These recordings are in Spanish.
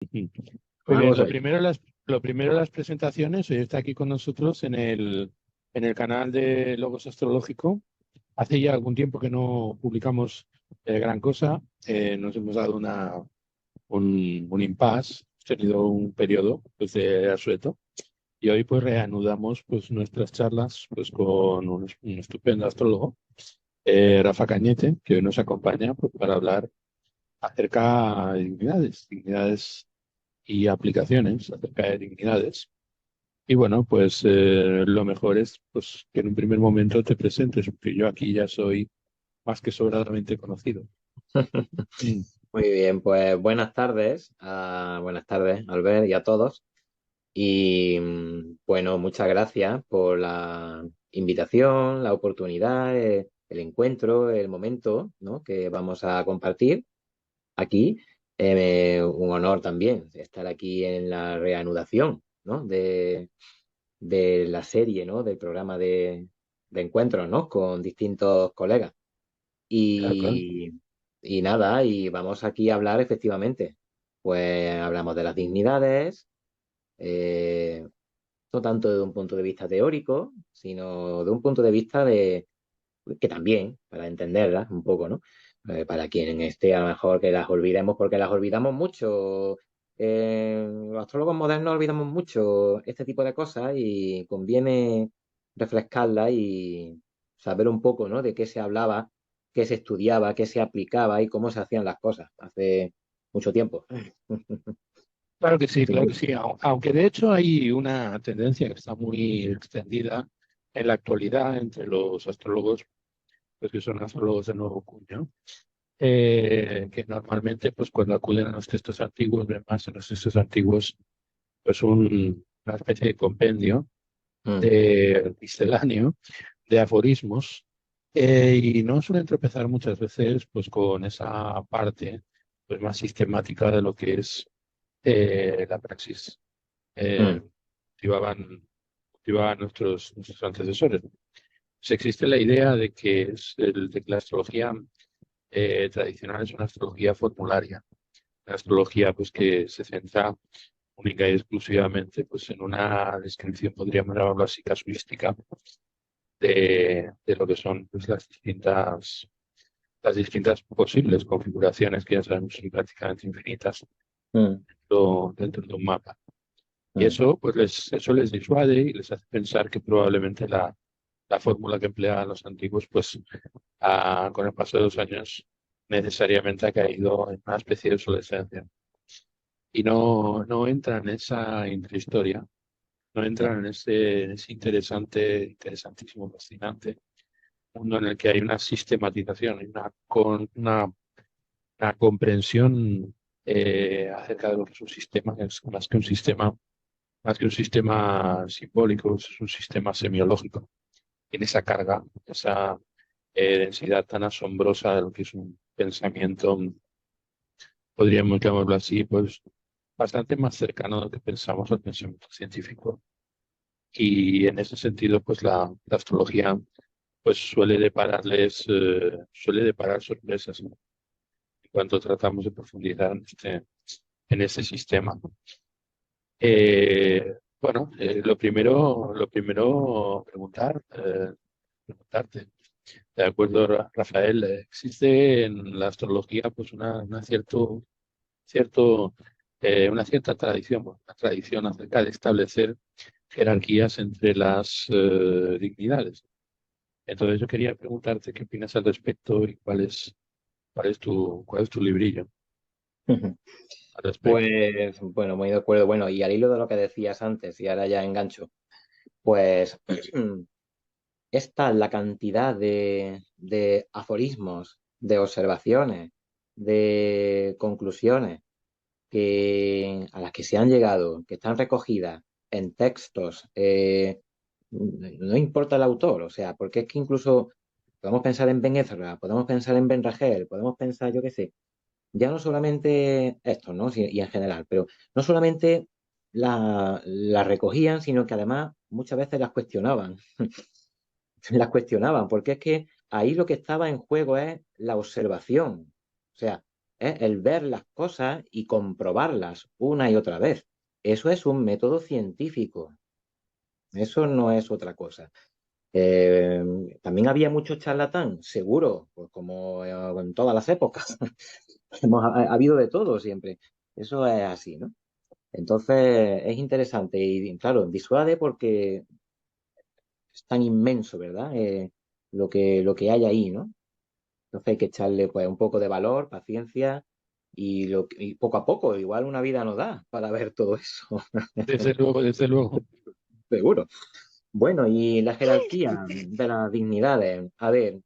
Muy bien, Vamos allá. lo primero las presentaciones. Hoy está aquí con nosotros en el canal de Logos Astrológico. Hace ya algún tiempo que no publicamos gran cosa. Nos hemos dado un impasse, hemos tenido un periodo pues, de asueto. Y hoy pues reanudamos pues, nuestras charlas pues, con un estupendo astrólogo, Rafa Cañete, que hoy nos acompaña pues, para hablar acerca de dignidades y aplicaciones acerca de dignidades. Y bueno, pues lo mejor es pues, que en un primer momento te presentes, porque yo aquí ya soy más que sobradamente conocido. Mm. Muy bien, pues buenas tardes, Albert, y a todos. Y bueno, muchas gracias por la invitación, la oportunidad, el encuentro, el momento, ¿no? que vamos a compartir aquí. Un honor también estar aquí en la reanudación, ¿no? de la serie, ¿no? Del programa de encuentros, ¿no? Con distintos colegas. Claro, claro. Y, y nada, y vamos aquí a hablar efectivamente. Pues hablamos de las dignidades, eh, no tanto de un punto de vista teórico, sino de un punto de vista de que también, para entenderlas un poco, ¿no? Para quien esté a lo mejor que las olvidemos, porque las olvidamos mucho. Los astrólogos modernos olvidamos mucho este tipo de cosas y conviene refrescarlas y saber un poco, ¿no? De qué se hablaba, qué se estudiaba, qué se aplicaba y cómo se hacían las cosas hace mucho tiempo. Claro que sí, claro que sí. Aunque de hecho hay una tendencia que está muy extendida en la actualidad entre los astrólogos, pues que son astrólogos de nuevo cuño, que normalmente, pues cuando acuden a los textos antiguos, ven más en los textos antiguos, pues una especie de compendio Mm, de misceláneo de aforismos, y no suelen tropezar muchas veces pues con esa parte pues más sistemática de lo que es la praxis. mm, Cultivaban, cultivaban nuestros antecesores. Pues existe la idea de que, de que la astrología tradicional es una astrología formularia, una astrología pues que se centra única y exclusivamente pues en una descripción, podríamos llamarlo así, casuística de lo que son pues, las distintas posibles configuraciones que ya sabemos son prácticamente infinitas mm, dentro de un mapa. Y mm. eso les disuade y les hace pensar que probablemente la fórmula que empleaban los antiguos, pues con el paso de los años, necesariamente ha caído en una especie de obsolescencia. Y no entra en esa intrahistoria, no entra en ese interesantísimo, fascinante mundo en el que hay una sistematización, hay una comprensión acerca de lo que es un sistema, que es más que un sistema simbólico, es un sistema semiológico. Tiene esa carga, esa densidad tan asombrosa de lo que es un pensamiento, podríamos llamarlo así, pues bastante más cercano de lo que pensamos al pensamiento científico. Y en ese sentido, pues la astrología pues suele deparar sorpresas, ¿no? Cuando tratamos de profundizar en este sistema. Lo primero preguntarte, de acuerdo, Rafael, ¿existe en la astrología pues cierto, una cierta tradición, bueno, una tradición acerca de establecer jerarquías entre las dignidades? Entonces yo quería preguntarte qué opinas al respecto y cuál es tu librillo al respecto. Pues bueno, muy de acuerdo. Bueno, y al hilo de lo que decías antes, y ahora ya engancho, pues esta la cantidad de aforismos, de observaciones, de conclusiones a las que se han llegado, que están recogidas en textos, no importa el autor, o sea, porque es que incluso podemos pensar en Ben Ezra, podemos pensar en Ben Ragel, podemos pensar, yo qué sé, ya no solamente esto, ¿no? Y en general, pero no solamente la recogían, sino que además muchas veces las cuestionaban. Las cuestionaban, porque es que ahí lo que estaba en juego es la observación. O sea, es el ver las cosas y comprobarlas una y otra vez. Eso es un método científico, eso no es otra cosa. Eh, También había mucho charlatán, seguro, pues como en todas las épocas. Ha habido de todo siempre. Eso es así, ¿no? Entonces es interesante y claro, disuade porque es tan inmenso, ¿verdad? Lo que hay ahí, ¿no? Entonces hay que echarle pues un poco de valor, paciencia y poco a poco, igual una vida nos da para ver todo eso, Desde luego, desde luego. seguro. Bueno, y la jerarquía de las dignidades. A ver,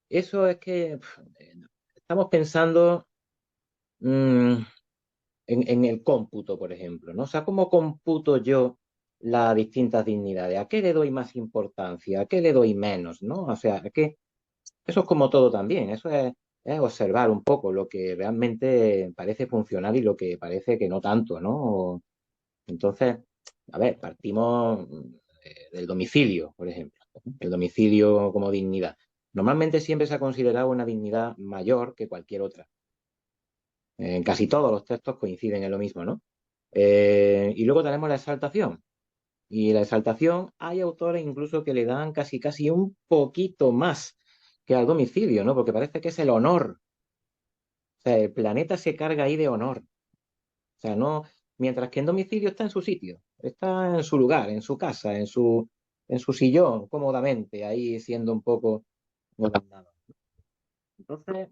eso es que estamos pensando mm, en el cómputo, por ejemplo, ¿no? O sea, ¿cómo computo yo las distintas dignidades? ¿A qué le doy más importancia? ¿A qué le doy menos? ¿No? O sea, eso es como todo también, es observar un poco lo que realmente parece funcionar y lo que parece que no tanto, ¿no? Entonces, a ver, partimos del domicilio, por ejemplo, el domicilio como dignidad. Normalmente siempre se ha considerado una dignidad mayor que cualquier otra. En casi todos los textos coinciden en lo mismo, ¿no? Y luego tenemos la exaltación. Y la exaltación, hay autores incluso que le dan casi casi un poquito más que al domicilio, ¿no? Porque parece que es el honor. O sea, el planeta se carga ahí de honor. O sea, no, mientras que en domicilio está en su sitio, está en su lugar, en su casa, en su sillón, cómodamente, ahí siendo un poco gobernado. Entonces,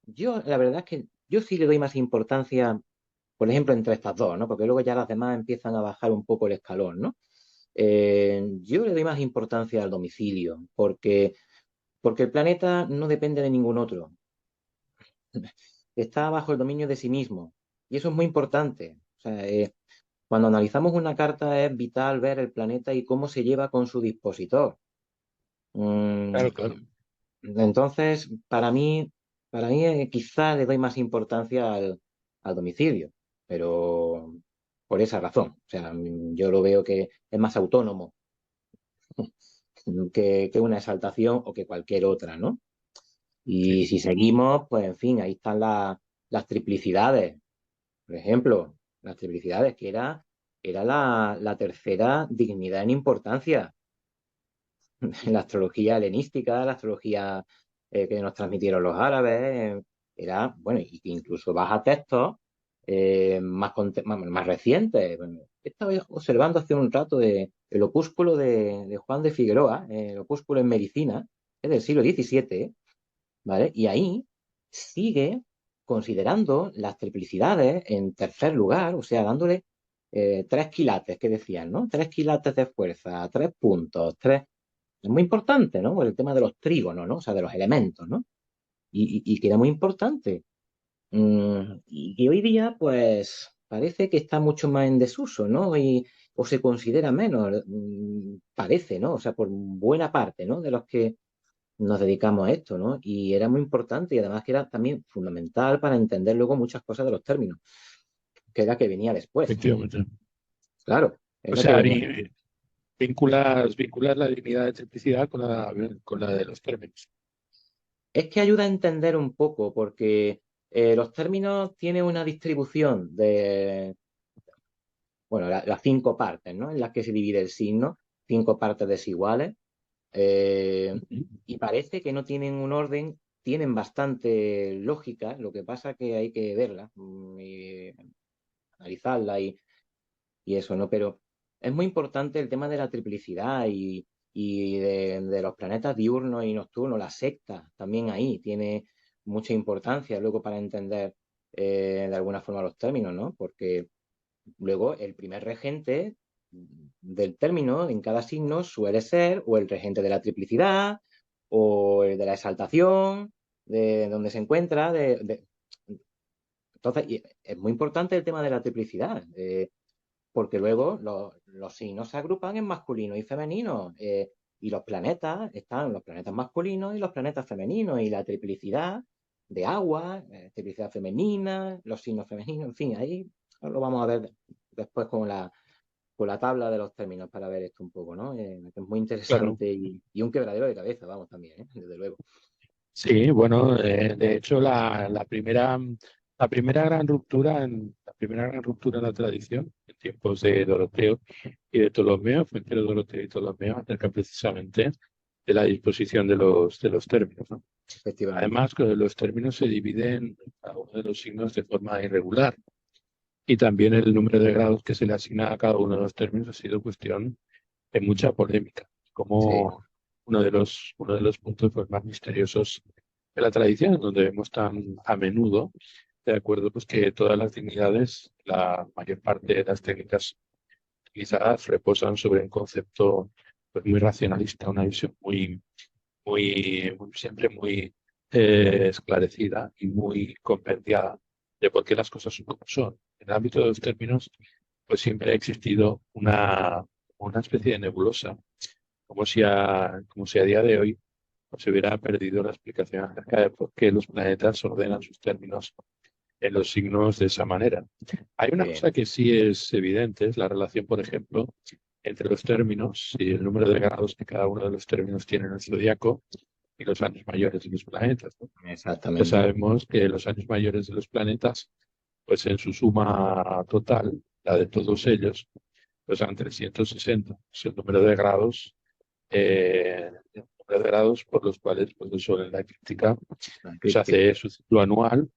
yo la verdad es que yo sí le doy más importancia, por ejemplo, entre estas dos, ¿no? Porque luego ya las demás empiezan a bajar un poco el escalón, ¿no? Yo le doy más importancia al domicilio, porque el planeta no depende de ningún otro. Está bajo el dominio de sí mismo. Y eso es muy importante. O sea, cuando analizamos una carta es vital ver el planeta y cómo se lleva con su dispositor. Mm, Claro, claro. entonces, para mí quizá le doy más importancia al domicilio, pero por esa razón. O sea, yo lo veo que es más autónomo que una exaltación o que cualquier otra, ¿no? Sí. Y si seguimos, pues en fin, ahí están las triplicidades. Por ejemplo, las triplicidades, que era la tercera dignidad en importancia. La astrología helenística, la astrología que nos transmitieron los árabes, era, bueno, y que incluso vas a textos más recientes. Bueno, estaba observando hace un rato el opúsculo de Juan de Figueroa, el opúsculo en medicina, es del siglo XVII, ¿vale? Y ahí sigue considerando las triplicidades en tercer lugar, o sea, dándole tres quilates que decían, ¿no? Tres quilates de fuerza, tres puntos, tres. Es muy importante, ¿no? Por el tema de los trígonos, ¿no? O sea, de los elementos, ¿no? Y que era muy importante. Y hoy día, pues, parece que está mucho más en desuso, ¿no? O se considera menos, parece, ¿no? O sea, por buena parte, ¿no? De los que nos dedicamos a esto, ¿no? Y era muy importante y además que era también fundamental para entender luego muchas cosas de los términos, que era que venía después. Efectivamente. Claro, es O lo que sea, venía. vinculas la dignidad de triplicidad con la de los términos. Es que ayuda a entender un poco, porque los términos tienen una distribución bueno, las cinco partes, ¿no? En las que se divide el signo, cinco partes desiguales, eh, y parece que no tienen un orden, tienen bastante lógica, lo que pasa que hay que verla y analizarla y eso, ¿no? Pero es muy importante el tema de la triplicidad y de los planetas diurnos y nocturnos, la secta también ahí tiene mucha importancia luego para entender de alguna forma los términos, ¿no? Porque luego el primer regente del término en cada signo suele ser o el regente de la triplicidad o el de la exaltación, de donde se encuentra, entonces, es muy importante el tema de la triplicidad. Porque luego los signos se agrupan en masculino y femenino, y los planetas están los planetas masculinos y los planetas femeninos, y la triplicidad de agua, triplicidad femenina, los signos femeninos, en fin, ahí lo vamos a ver después con la tabla de los términos para ver esto un poco, ¿no? Es muy Claro. interesante y un quebradero de cabeza, vamos, también, desde luego. Sí, bueno, de hecho la primera gran ruptura en la tradición, en tiempos de Doroteo y de Ptolomeo, fue entre Doroteo y Ptolomeo, acerca precisamente de la disposición de los términos, ¿no? Efectivamente. Además, que los términos se dividen cada uno de los signos de forma irregular y también el número de grados que se le asigna a cada uno de los términos ha sido cuestión de mucha polémica, Sí, como uno de los puntos pues, más misteriosos de la tradición, donde vemos tan a menudo, de acuerdo, pues que todas las dignidades, la mayor parte de las técnicas utilizadas reposan sobre un concepto pues, muy racionalista, una visión siempre muy esclarecida y muy compendiada de por qué las cosas son como son. En el ámbito de los términos, pues siempre ha existido una especie de nebulosa, como si a día de hoy pues, se hubiera perdido la explicación acerca de por qué los planetas ordenan sus términos en los signos de esa manera. Hay una sí, cosa que sí es evidente, es la relación, por ejemplo, entre los términos y el número de grados que cada uno de los términos tiene en el zodiaco y los años mayores de los planetas, ¿no? Ya exactamente. sabemos que los años mayores de los planetas, pues en su suma total, la de todos ellos, pues dan 360, es el número de grados, por los cuales pues, el Sol en la eclíptica La pues, eclíptica. hace su ciclo anual,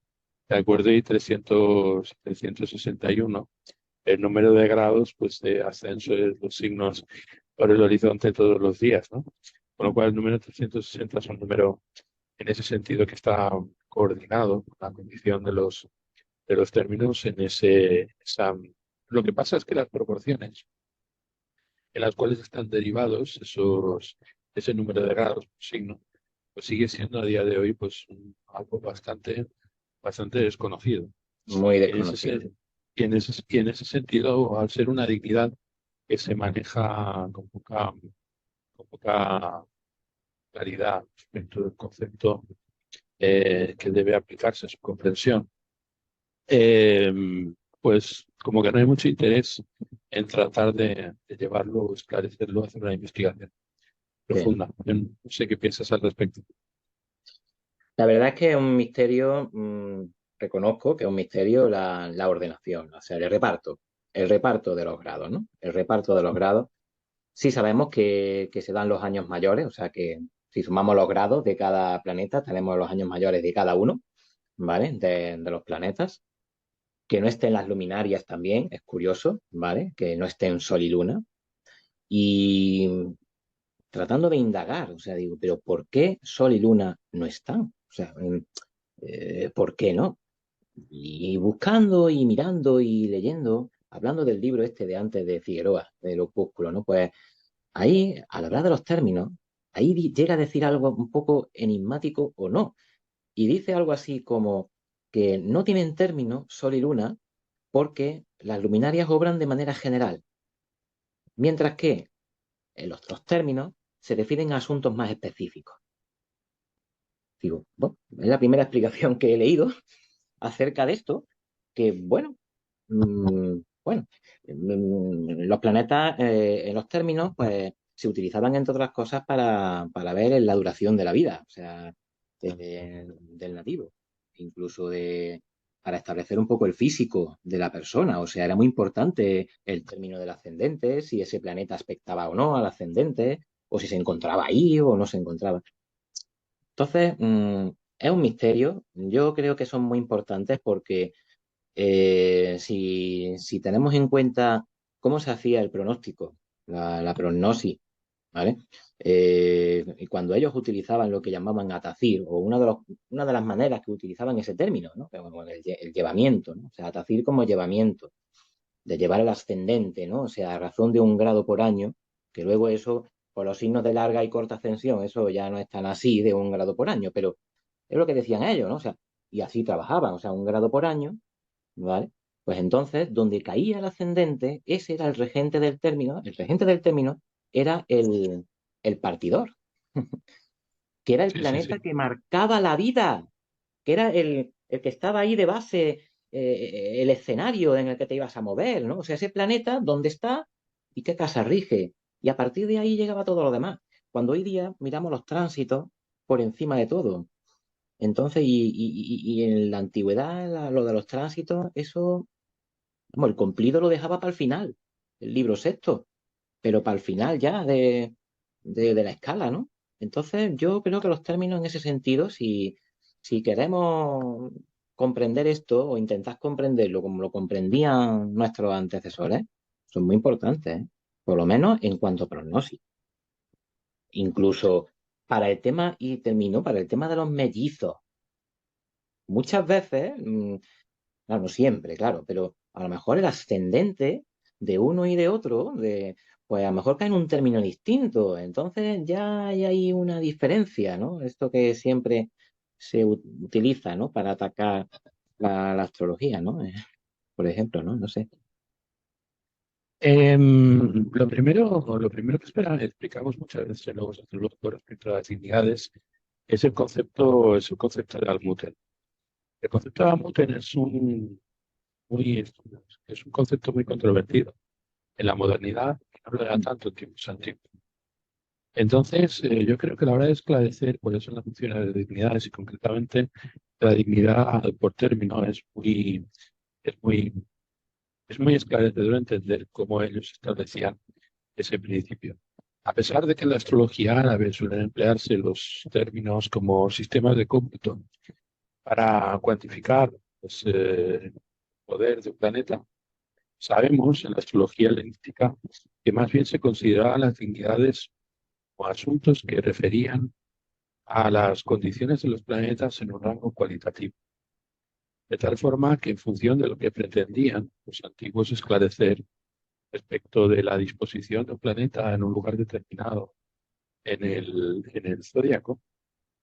¿de acuerdo? Y 361 el número de grados pues, de ascenso de los signos por el horizonte todos los días, ¿no? Con lo cual el número 360 es un número en ese sentido que está coordinado con la condición de los términos en Lo que pasa es que las proporciones en las cuales están derivados ese número de grados por signo, pues sigue siendo a día de hoy pues algo bastante desconocido. Muy Y en ese, desconocido. se- y en ese sentido, al ser una dignidad que se maneja con poca claridad respecto del concepto que debe aplicarse a su comprensión, eh, pues como que no hay mucho interés en tratar de llevarlo o esclarecerlo, hacer una investigación Sí. profunda. Yo no sé qué piensas al respecto. La verdad es que es un misterio, reconozco que es un misterio la ordenación, o sea, el reparto de los grados, ¿no? El reparto de los grados. Sí sabemos que se dan los años mayores, o sea que si sumamos los grados de cada planeta, tenemos los años mayores de cada uno, ¿vale? De los planetas. Que no estén las luminarias también, es curioso, ¿vale? Que no estén Sol y Luna. Y tratando de indagar, o sea, digo, pero ¿por qué Sol y Luna no están? O sea, ¿por qué no? Y buscando y mirando y leyendo, hablando del libro este de antes de Figueroa, del Opúsculo, ¿no? Pues ahí, al hablar de los términos, ahí llega a decir algo un poco enigmático o no. Y dice algo así como que no tienen término Sol y Luna porque las luminarias obran de manera general, mientras que en los otros términos se definen asuntos más específicos. Digo, bueno, es la primera explicación que he leído acerca de esto, que bueno, bueno, los planetas en los términos, pues se utilizaban entre otras cosas para ver la duración de la vida, o sea, del nativo, incluso para establecer un poco el físico de la persona, o sea, era muy importante el término del ascendente, si ese planeta aspectaba o no al ascendente, o si se encontraba ahí o no se encontraba. Entonces, es un misterio. Yo creo que son muy importantes porque si tenemos en cuenta cómo se hacía el pronóstico, la prognosis, ¿vale? Y cuando ellos utilizaban lo que llamaban atacir, o una de las maneras que utilizaban ese término, ¿no? Que, bueno, el llevamiento, ¿no? O sea, atacir como llevamiento, de llevar el ascendente, ¿no? O sea, a razón de 1 grado por año, que luego eso, por los signos de larga y corta ascensión, eso ya no es tan así de 1 grado por año, pero es lo que decían ellos, ¿no? O sea, y así trabajaban, o sea, 1 grado por año, ¿vale? Pues entonces, donde caía el ascendente, ese era el regente del término era el partidor, que era el Sí, sí, planeta sí. que marcaba la vida, que era el que estaba ahí de base, el escenario en el que te ibas a mover, ¿no? O sea, ese planeta, ¿dónde está y qué casa rige? Y a partir de ahí llegaba todo lo demás. Cuando hoy día miramos los tránsitos por encima de todo. Entonces, y en la antigüedad, lo de los tránsitos, eso, vamos, el cumplido lo dejaba para el final, el libro sexto, pero para el final ya de la escala, ¿no? Entonces, yo creo que los términos en ese sentido, si queremos comprender esto o intentar comprenderlo como lo comprendían nuestros antecesores, son muy importantes, ¿eh? Por lo menos en cuanto a prognosis. Incluso para el tema, y termino, para el tema de los mellizos. Muchas veces, claro, no siempre, claro, pero a lo mejor el ascendente de uno y de otro, pues a lo mejor cae en un término distinto. Entonces ya hay ahí una diferencia, ¿no? Esto que siempre se utiliza, ¿no? Para atacar la astrología, ¿no? Por ejemplo, ¿no? No sé. Lo primero que explicamos muchas veces en Logos Astrológicos respecto a las dignidades es el concepto de Almuten. El concepto de Almuten es un concepto muy controvertido. En la modernidad no lo era tanto en tiempos antiguos. Entonces, yo creo que la hora de esclarecer cuáles son las funciones de dignidades y concretamente la dignidad por término es muy, es muy esclarecedor entender cómo ellos establecían ese principio. A pesar de que en la astrología árabe suelen emplearse los términos como sistemas de cómputo para cuantificar pues, el poder de un planeta, sabemos en la astrología helenística que más bien se consideraban las dignidades o asuntos que referían a las condiciones de los planetas en un rango cualitativo, de tal forma que en función de lo que pretendían los antiguos esclarecer respecto de la disposición de un planeta en un lugar determinado en el zodiaco,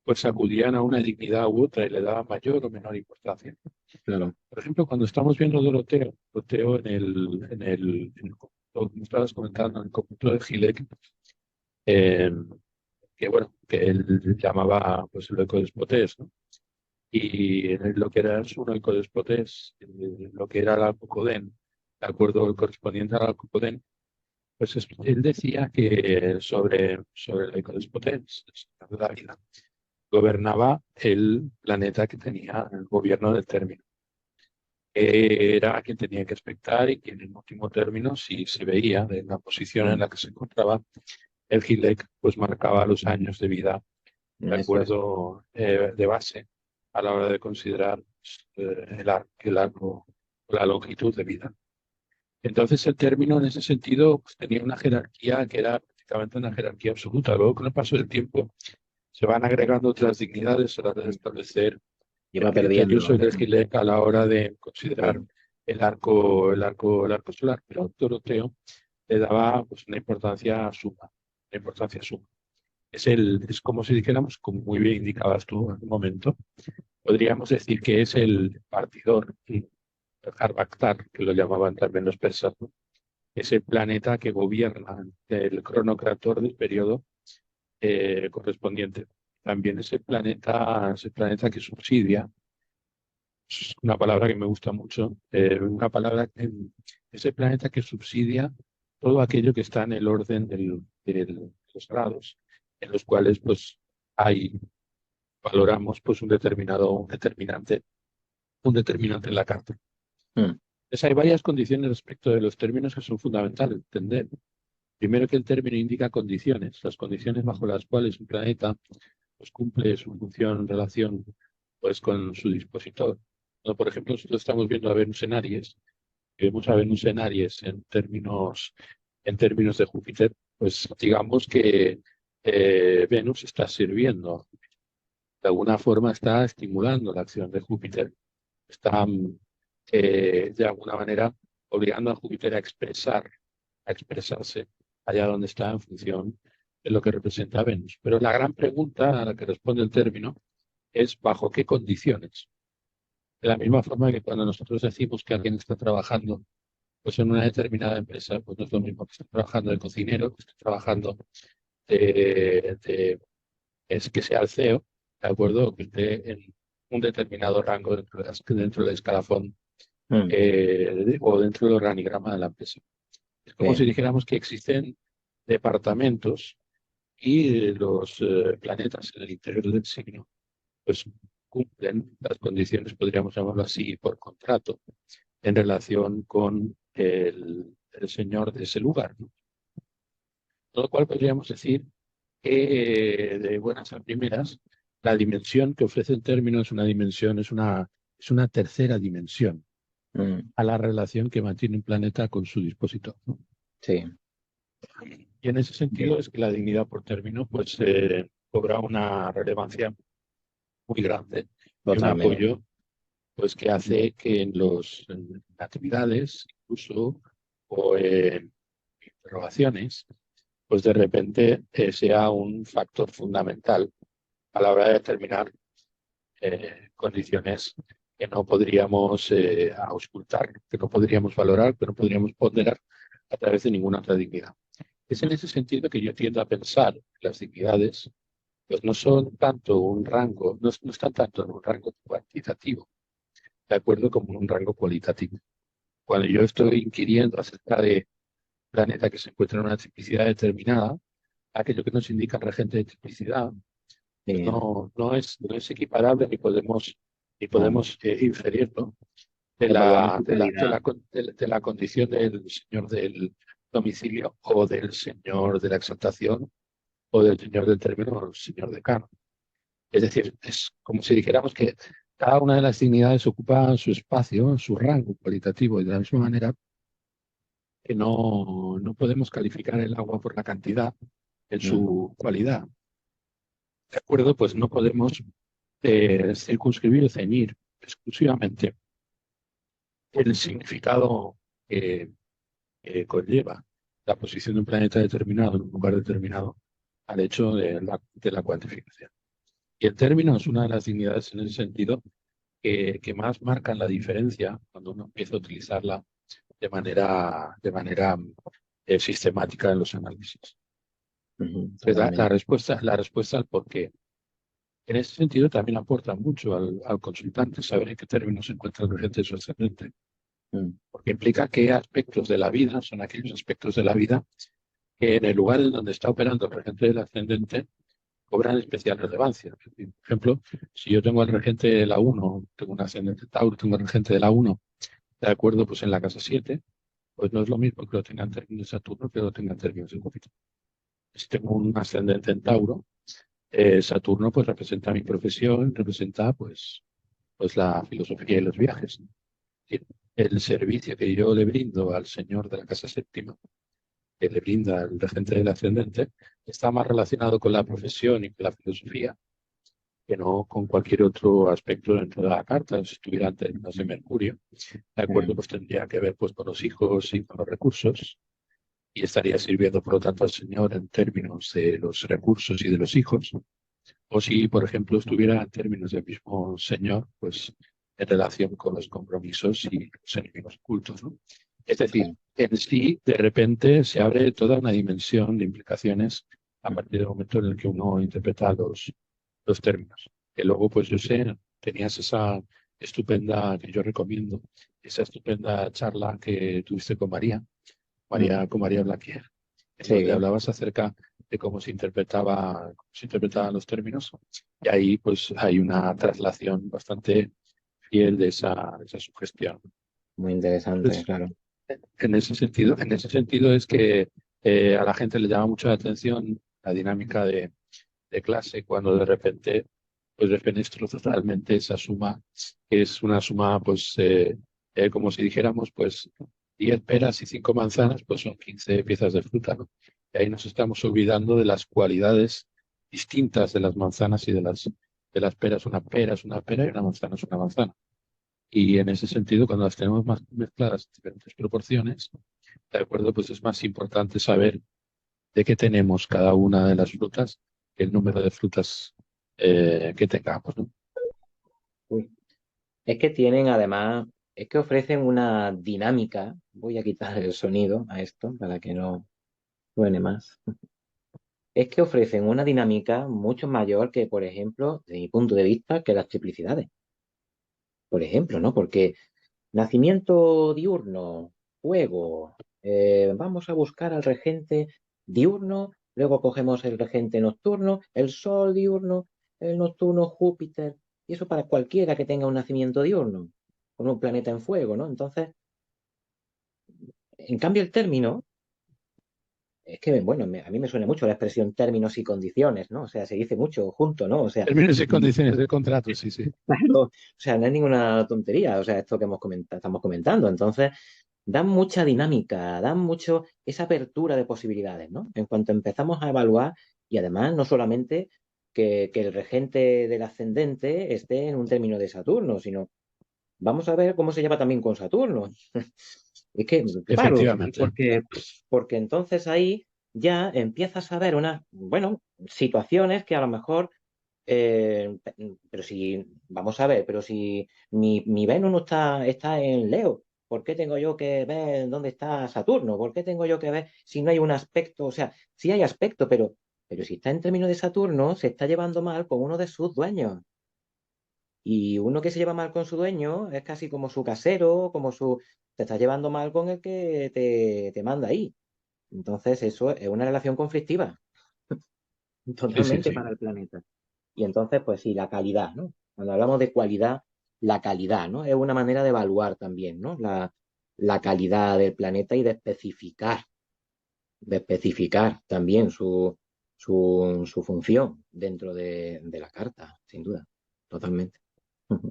pues acudían a una dignidad u otra y le daban mayor o menor importancia. Claro. Por ejemplo, cuando estamos viendo Doroteo en el cómputo, como estabas comentando, en el cómputo de Gilek, eh, que bueno, que él llamaba pues el Eco-Despotés, ¿no? Y en lo que era el Suno Eco-Despotés, lo que era el Alcocodén, de acuerdo al correspondiente al Alcocodén, pues él decía que sobre el Eco-Despotés, el señor de la vida, gobernaba el planeta que tenía el gobierno del término. Era quien tenía que expectar y quien en último término, si se veía de la posición en Mm, la que se encontraba el Gilek, pues marcaba los años de vida de Eso es. acuerdo de base a la hora de considerar el arco, la longitud de vida. Entonces el término en ese sentido pues, tenía una jerarquía que era prácticamente una jerarquía absoluta. Luego con el paso del tiempo se van agregando otras dignidades a la hora de establecer Y el va criterio perdiendo. sobre el Gilek a la hora de considerar Sí. el arco solar. Pero Doroteo le daba pues, una importancia suma. Es como si dijéramos, como muy bien indicabas tú en un momento, podríamos decir que es el partidor, el Harvaktar, que lo llamaban también los persas, ¿no? Es el planeta que gobierna el cronocrator del periodo correspondiente. También es el planeta que subsidia, es una palabra que me gusta mucho, es el planeta que subsidia todo aquello que está en el orden de los grados, en los cuales pues hay valoramos pues un determinante en la carta. Mm, Entonces hay varias condiciones respecto de los términos que son fundamentales entender. Primero que el término indica condiciones, las condiciones bajo las cuales un planeta pues, cumple su función en relación pues, con su dispositor. ¿No? Por ejemplo, nosotros estamos viendo a Venus en Aries, y vemos a Venus en Aries en términos de Júpiter, pues digamos que Venus está sirviendo, de alguna forma está estimulando la acción de Júpiter, está de alguna manera obligando a Júpiter a expresarse allá donde está en función de lo que representa Venus. Pero la gran pregunta a la que responde el término es ¿bajo qué condiciones? De la misma forma que cuando nosotros decimos que alguien está trabajando pues en una determinada empresa, pues no es lo mismo que esté trabajando de cocinero, que esté trabajando es que sea el CEO, ¿de acuerdo? Que esté en un determinado rango dentro del escalafón mm, o dentro del organigrama de la empresa. Es como si sí. dijéramos que existen departamentos y los planetas en el interior del signo, pues cumplen las condiciones, podríamos llamarlo así, por contrato, en relación con el señor de ese lugar, ¿no? Con lo cual podríamos decir que de buenas a primeras, la dimensión que ofrece el término es una dimensión, es una tercera dimensión Mm, a la relación que mantiene un planeta con su dispositor, ¿no? sí, Y en ese sentido bien, es que la dignidad por término pues cobra una relevancia muy grande y un totalmente. apoyo pues que hace que en actividades incluso o en interrogaciones pues de repente sea un factor fundamental a la hora de determinar condiciones que no podríamos auscultar, que no podríamos valorar, que no podríamos ponderar a través de ninguna otra dignidad. Es en ese sentido que yo tiendo a pensar que las dignidades pues no son tanto un rango, no están tanto en un rango cuantitativo, de acuerdo, como en un rango cualitativo. Cuando yo estoy inquiriendo acerca de un planeta que se encuentra en una triplicidad determinada, aquello que nos indica el regente de triplicidad, pues Sí, no es equiparable ni no, podemos inferirlo evaluamos su calidad. de la condición del señor del domicilio o del señor de la exaltación o del señor del término o del señor decano. Es decir, es como si dijéramos que cada una de las dignidades ocupa su espacio, su rango cualitativo, y de la misma manera que no podemos calificar el agua por la cantidad en Mm, su cualidad. ¿De acuerdo? Pues no podemos circunscribir o ceñir exclusivamente el significado que conlleva la posición de un planeta determinado en un lugar determinado al hecho de la cuantificación. Y el término es una de las dignidades en ese sentido que más marcan la diferencia cuando uno empieza a utilizarla de manera sistemática en los análisis. ujú, Entonces, totalmente. la respuesta al por qué. En ese sentido también aporta mucho al consultante saber en qué términos se encuentra el regente de su ascendente, Mm, porque implica qué aspectos de la vida son aquellos aspectos de la vida que en el lugar en donde está operando el regente del ascendente cobran especial relevancia. Por ejemplo, si yo tengo el regente de la uno, tengo un ascendente Tauro, tengo el regente de la uno, de acuerdo, pues en la casa 7, pues no es lo mismo que lo tenga en términos de Saturno que lo tenga en términos de Júpiter. Si tengo un ascendente en Tauro, Saturno pues representa mi profesión, representa pues la filosofía y los viajes. Es decir, el servicio que yo le brindo al señor de la casa séptima, que le brinda el regente del ascendente, está más relacionado con la profesión y con la filosofía que no con cualquier otro aspecto dentro de la carta. Si estuviera en términos de Mercurio, de acuerdo, mm, pues tendría que ver pues con los hijos y con los recursos y estaría sirviendo, por lo tanto, al Señor en términos de los recursos y de los hijos. O si, por ejemplo, estuviera en términos del mismo Señor, pues en relación con los compromisos y los enemigos ocultos, ¿no? Es decir, sí, en sí, de repente, se abre toda una dimensión de implicaciones a partir del momento en el que uno interpreta los términos. Que luego, pues yo sé, tenías esa estupenda, que yo recomiendo, esa estupenda charla que tuviste mm, con María Blaquier, en donde sí, hablabas acerca de cómo se interpretaban los términos, y ahí pues hay una traslación bastante fiel de esa sugestión. muy interesante, Entonces, claro. en ese sentido es que a la gente le llama mucho la atención la dinámica de clase cuando de repente pues defenestro totalmente esa suma, que es una suma pues como si dijéramos pues 10 peras y 5 manzanas, pues son 15 piezas de fruta, ¿no? Y ahí nos estamos olvidando de las cualidades distintas de las manzanas y de las peras. Una pera es una pera y una manzana es una manzana. Y en ese sentido, cuando las tenemos más mezcladas en diferentes proporciones, de acuerdo, pues es más importante saber de qué tenemos cada una de las frutas que el número de frutas que tengamos, ¿no? Uy. Es que tienen además, es que ofrecen una dinámica. Voy a quitar el sonido a esto para que no suene más. Es que ofrecen una dinámica mucho mayor que, por ejemplo, desde mi punto de vista, que las triplicidades. Por ejemplo, ¿no? Porque nacimiento diurno, fuego, vamos a buscar al regente diurno, luego cogemos el regente nocturno, el sol diurno, el nocturno Júpiter Y eso para cualquiera que tenga un nacimiento diurno, con un planeta en fuego, ¿no? Entonces, en cambio el término, es que, bueno, a mí me suena mucho la expresión términos y condiciones, ¿no? O sea, se dice mucho junto, ¿no? O sea, Términos y condiciones del contrato, sí, sí. claro, o sea, no es ninguna tontería, o sea, esto que estamos comentando. Entonces, dan mucha dinámica, dan mucho esa apertura de posibilidades, ¿no? En cuanto empezamos a evaluar, y además no solamente que el regente del ascendente esté en un término de Saturno, sino vamos a ver cómo se lleva también con Saturno. Es que, claro, Efectivamente. porque entonces ahí ya empiezas a ver unas, bueno, situaciones que a lo mejor, pero si, vamos a ver, pero si mi Venus no está en Leo, ¿por qué tengo yo que ver dónde está Saturno? ¿Por qué tengo yo que ver si no hay un aspecto? O sea, sí hay aspecto, pero si está en términos de Saturno, se está llevando mal con uno de sus dueños. Y uno que se lleva mal con su dueño es casi como su casero, como su... Te estás llevando mal con el que te manda ahí. Entonces eso es una relación conflictiva, Sí, sí, totalmente sí. para el planeta. Y entonces, pues sí, la calidad, ¿no? Cuando hablamos de cualidad, la calidad, ¿no? Es una manera de evaluar también, ¿no? La calidad del planeta y de especificar también su función dentro de la carta, sin duda, totalmente.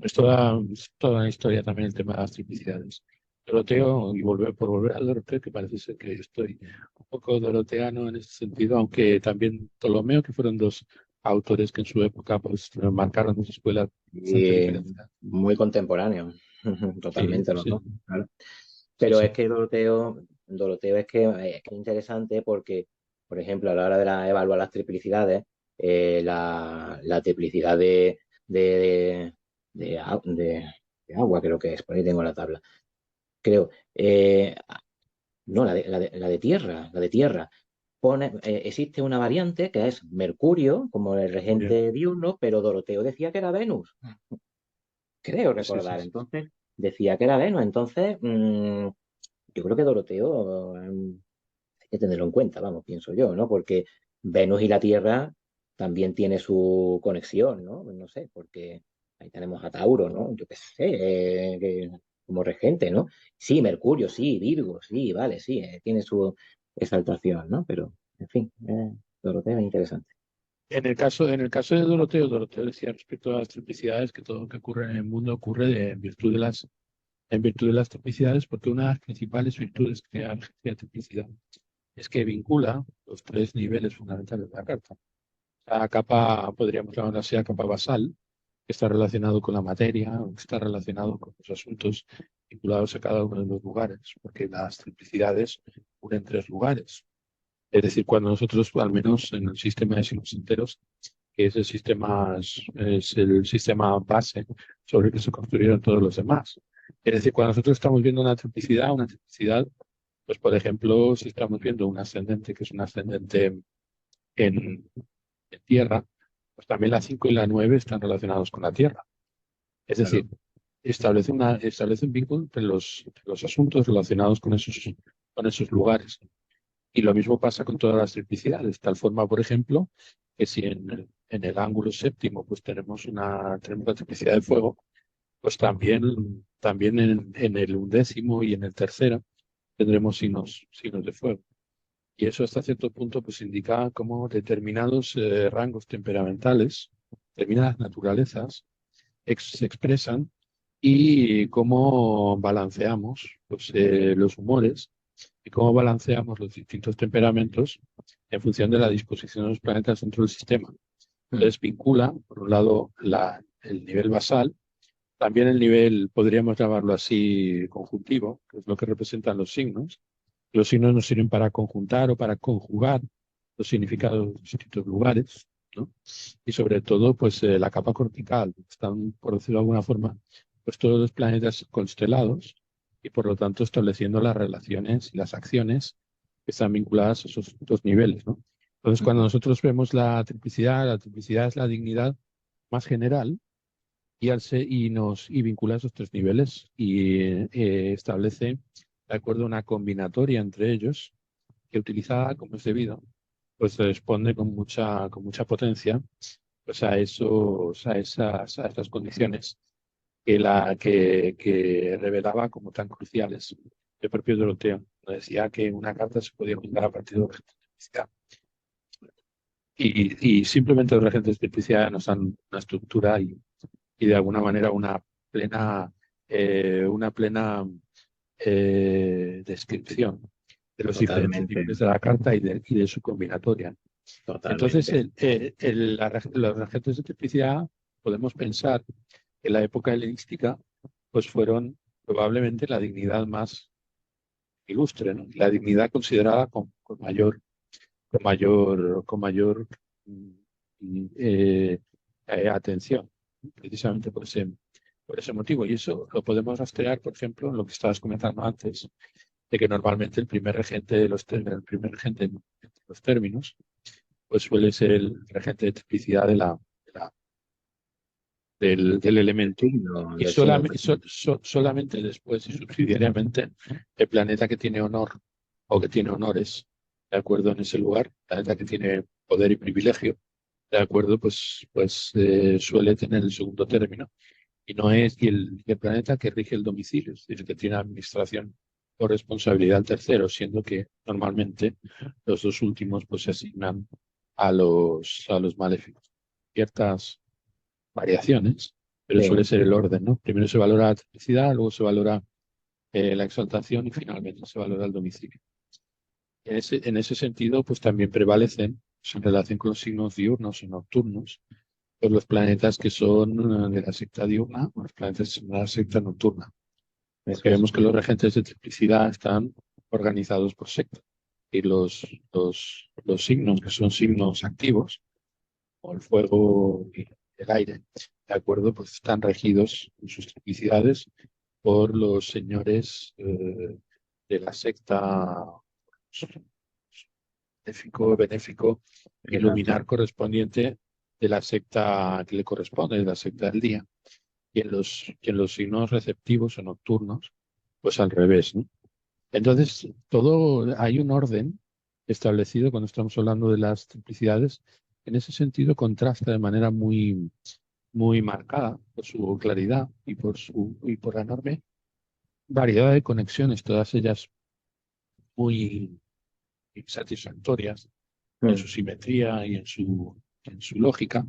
Es toda una historia también el tema de las triplicidades. Doroteo, y por volver a Doroteo, que parece ser que yo estoy un poco doroteano en ese sentido, aunque también Ptolomeo, que fueron dos autores que en su época pues marcaron dos escuelas bastante Y diferenciadas. muy contemporáneo, Sí, totalmente los sí, dos, claro. sí, Pero es sí. que Doroteo es que es interesante porque, por ejemplo, a la hora de evaluar las triplicidades, la triplicidad de, de, a- de- de agua, creo que es, por ahí tengo la tabla, creo, no, la de tierra. Existe una variante que es Mercurio, como el Muy bien. regente diurno, pero Doroteo decía que era Venus. Creo Sí, sí, recordar. sí. Entonces, decía que era Venus. Entonces, yo creo que Doroteo hay que tenerlo en cuenta, vamos, pienso yo, ¿no? Porque Venus y la Tierra también tiene su conexión, ¿no? No sé, porque ahí tenemos a Tauro, ¿no? Yo qué sé, como regente, ¿no? Sí, Mercurio, sí, Virgo, sí, vale, sí, tiene su exaltación, ¿no? Pero, en fin, Doroteo es interesante. En el caso de Doroteo, Doroteo decía respecto a las triplicidades que todo lo que ocurre en el mundo ocurre en virtud de las triplicidades, porque una de las principales virtudes que da la triplicidad es que vincula los tres niveles fundamentales de la carta. La capa, podríamos llamarla así, la capa basal, que está relacionado con la materia, o que está relacionado con los asuntos vinculados a cada uno de los lugares, porque las triplicidades unen tres lugares. Es decir, cuando nosotros, al menos en el sistema de signos enteros, que es el sistema base sobre el que se construyeron todos los demás. Es decir, cuando nosotros estamos viendo una triplicidad, pues por ejemplo, si estamos viendo un ascendente que es un ascendente en Tierra, pues también la 5 y la 9 están relacionados con la Tierra. Es decir, Claro. establece un vínculo entre los asuntos relacionados con esos lugares. Y lo mismo pasa con todas las triplicidades, tal forma, por ejemplo, que si en el ángulo séptimo pues tenemos la triplicidad de fuego, pues también en el undécimo y en el tercero tendremos signos de fuego. Y eso hasta cierto punto pues indica cómo determinados rangos temperamentales, determinadas naturalezas se expresan y cómo balanceamos los humores y cómo balanceamos los distintos temperamentos en función de la disposición de los planetas dentro del sistema. Mm, Entonces vincula, por un lado, el nivel basal, también el nivel, podríamos llamarlo así, conjuntivo, que es lo que representan los signos. Los signos nos sirven para conjuntar o para conjugar los significados de distintos lugares, ¿no? Y sobre todo, pues la capa cortical, están, por decirlo de alguna forma, pues todos los planetas constelados y por lo tanto estableciendo las relaciones y las acciones que están vinculadas a esos dos niveles, ¿no? Entonces, cuando ujú. nosotros vemos la triplicidad es la dignidad más general y vincula esos tres niveles y establece, de acuerdo, una combinatoria entre ellos que utilizada como es debido, pues responde con mucha potencia pues a esos, a esas condiciones que revelaba como tan cruciales el propio Doroteo. Decía que una carta se podía juzgar a partir de la electricidad. Y simplemente los regentes de electricidad nos dan una estructura y de alguna manera una plena descripción de los diferentes Totalmente, niveles de la carta y de su combinatoria. Entonces, totalmente. los regentes de electricidad podemos pensar que en la época helenística pues fueron probablemente la dignidad más ilustre, ¿no? La dignidad considerada con mayor mm, eh, atención, precisamente por ese motivo. Y eso lo podemos rastrear, por ejemplo, en lo que estabas comentando antes, de que normalmente el primer regente de los términos, pues suele ser el regente de triplicidad del elemento. Y Del signo prime. solamente después y subsidiariamente el planeta que tiene honor o que tiene honores, de acuerdo en ese lugar, el planeta que tiene poder y privilegio, de acuerdo, suele tener el segundo término. Y no es y el planeta que rige el domicilio, es decir, que tiene administración o responsabilidad al tercero, siendo que normalmente los dos últimos pues se asignan a los maléficos. Ciertas variaciones, pero suele Sí, ser el orden, ¿no? Primero se valora la triplicidad, luego se valora la exaltación y finalmente se valora el domicilio. En ese sentido, pues también prevalecen, pues, en relación con los signos diurnos o nocturnos, pues los planetas que son de la secta diurna o los planetas de la secta nocturna. eso Porque es. vemos que los regentes de triplicidad están organizados por secta. Y los signos que son signos activos, o el fuego y el aire, ¿de acuerdo? Pues están regidos en sus triplicidades por los señores de la secta benéfico y Exacto. luminar correspondiente de la secta que le corresponde, de la secta del día. Y en los signos receptivos o nocturnos, pues al revés, ¿no? Entonces, hay un orden establecido cuando estamos hablando de las triplicidades. En ese sentido, contrasta de manera muy marcada por su claridad y por la enorme variedad de conexiones, todas ellas muy satisfactorias en su Mm, simetría y en su lógica,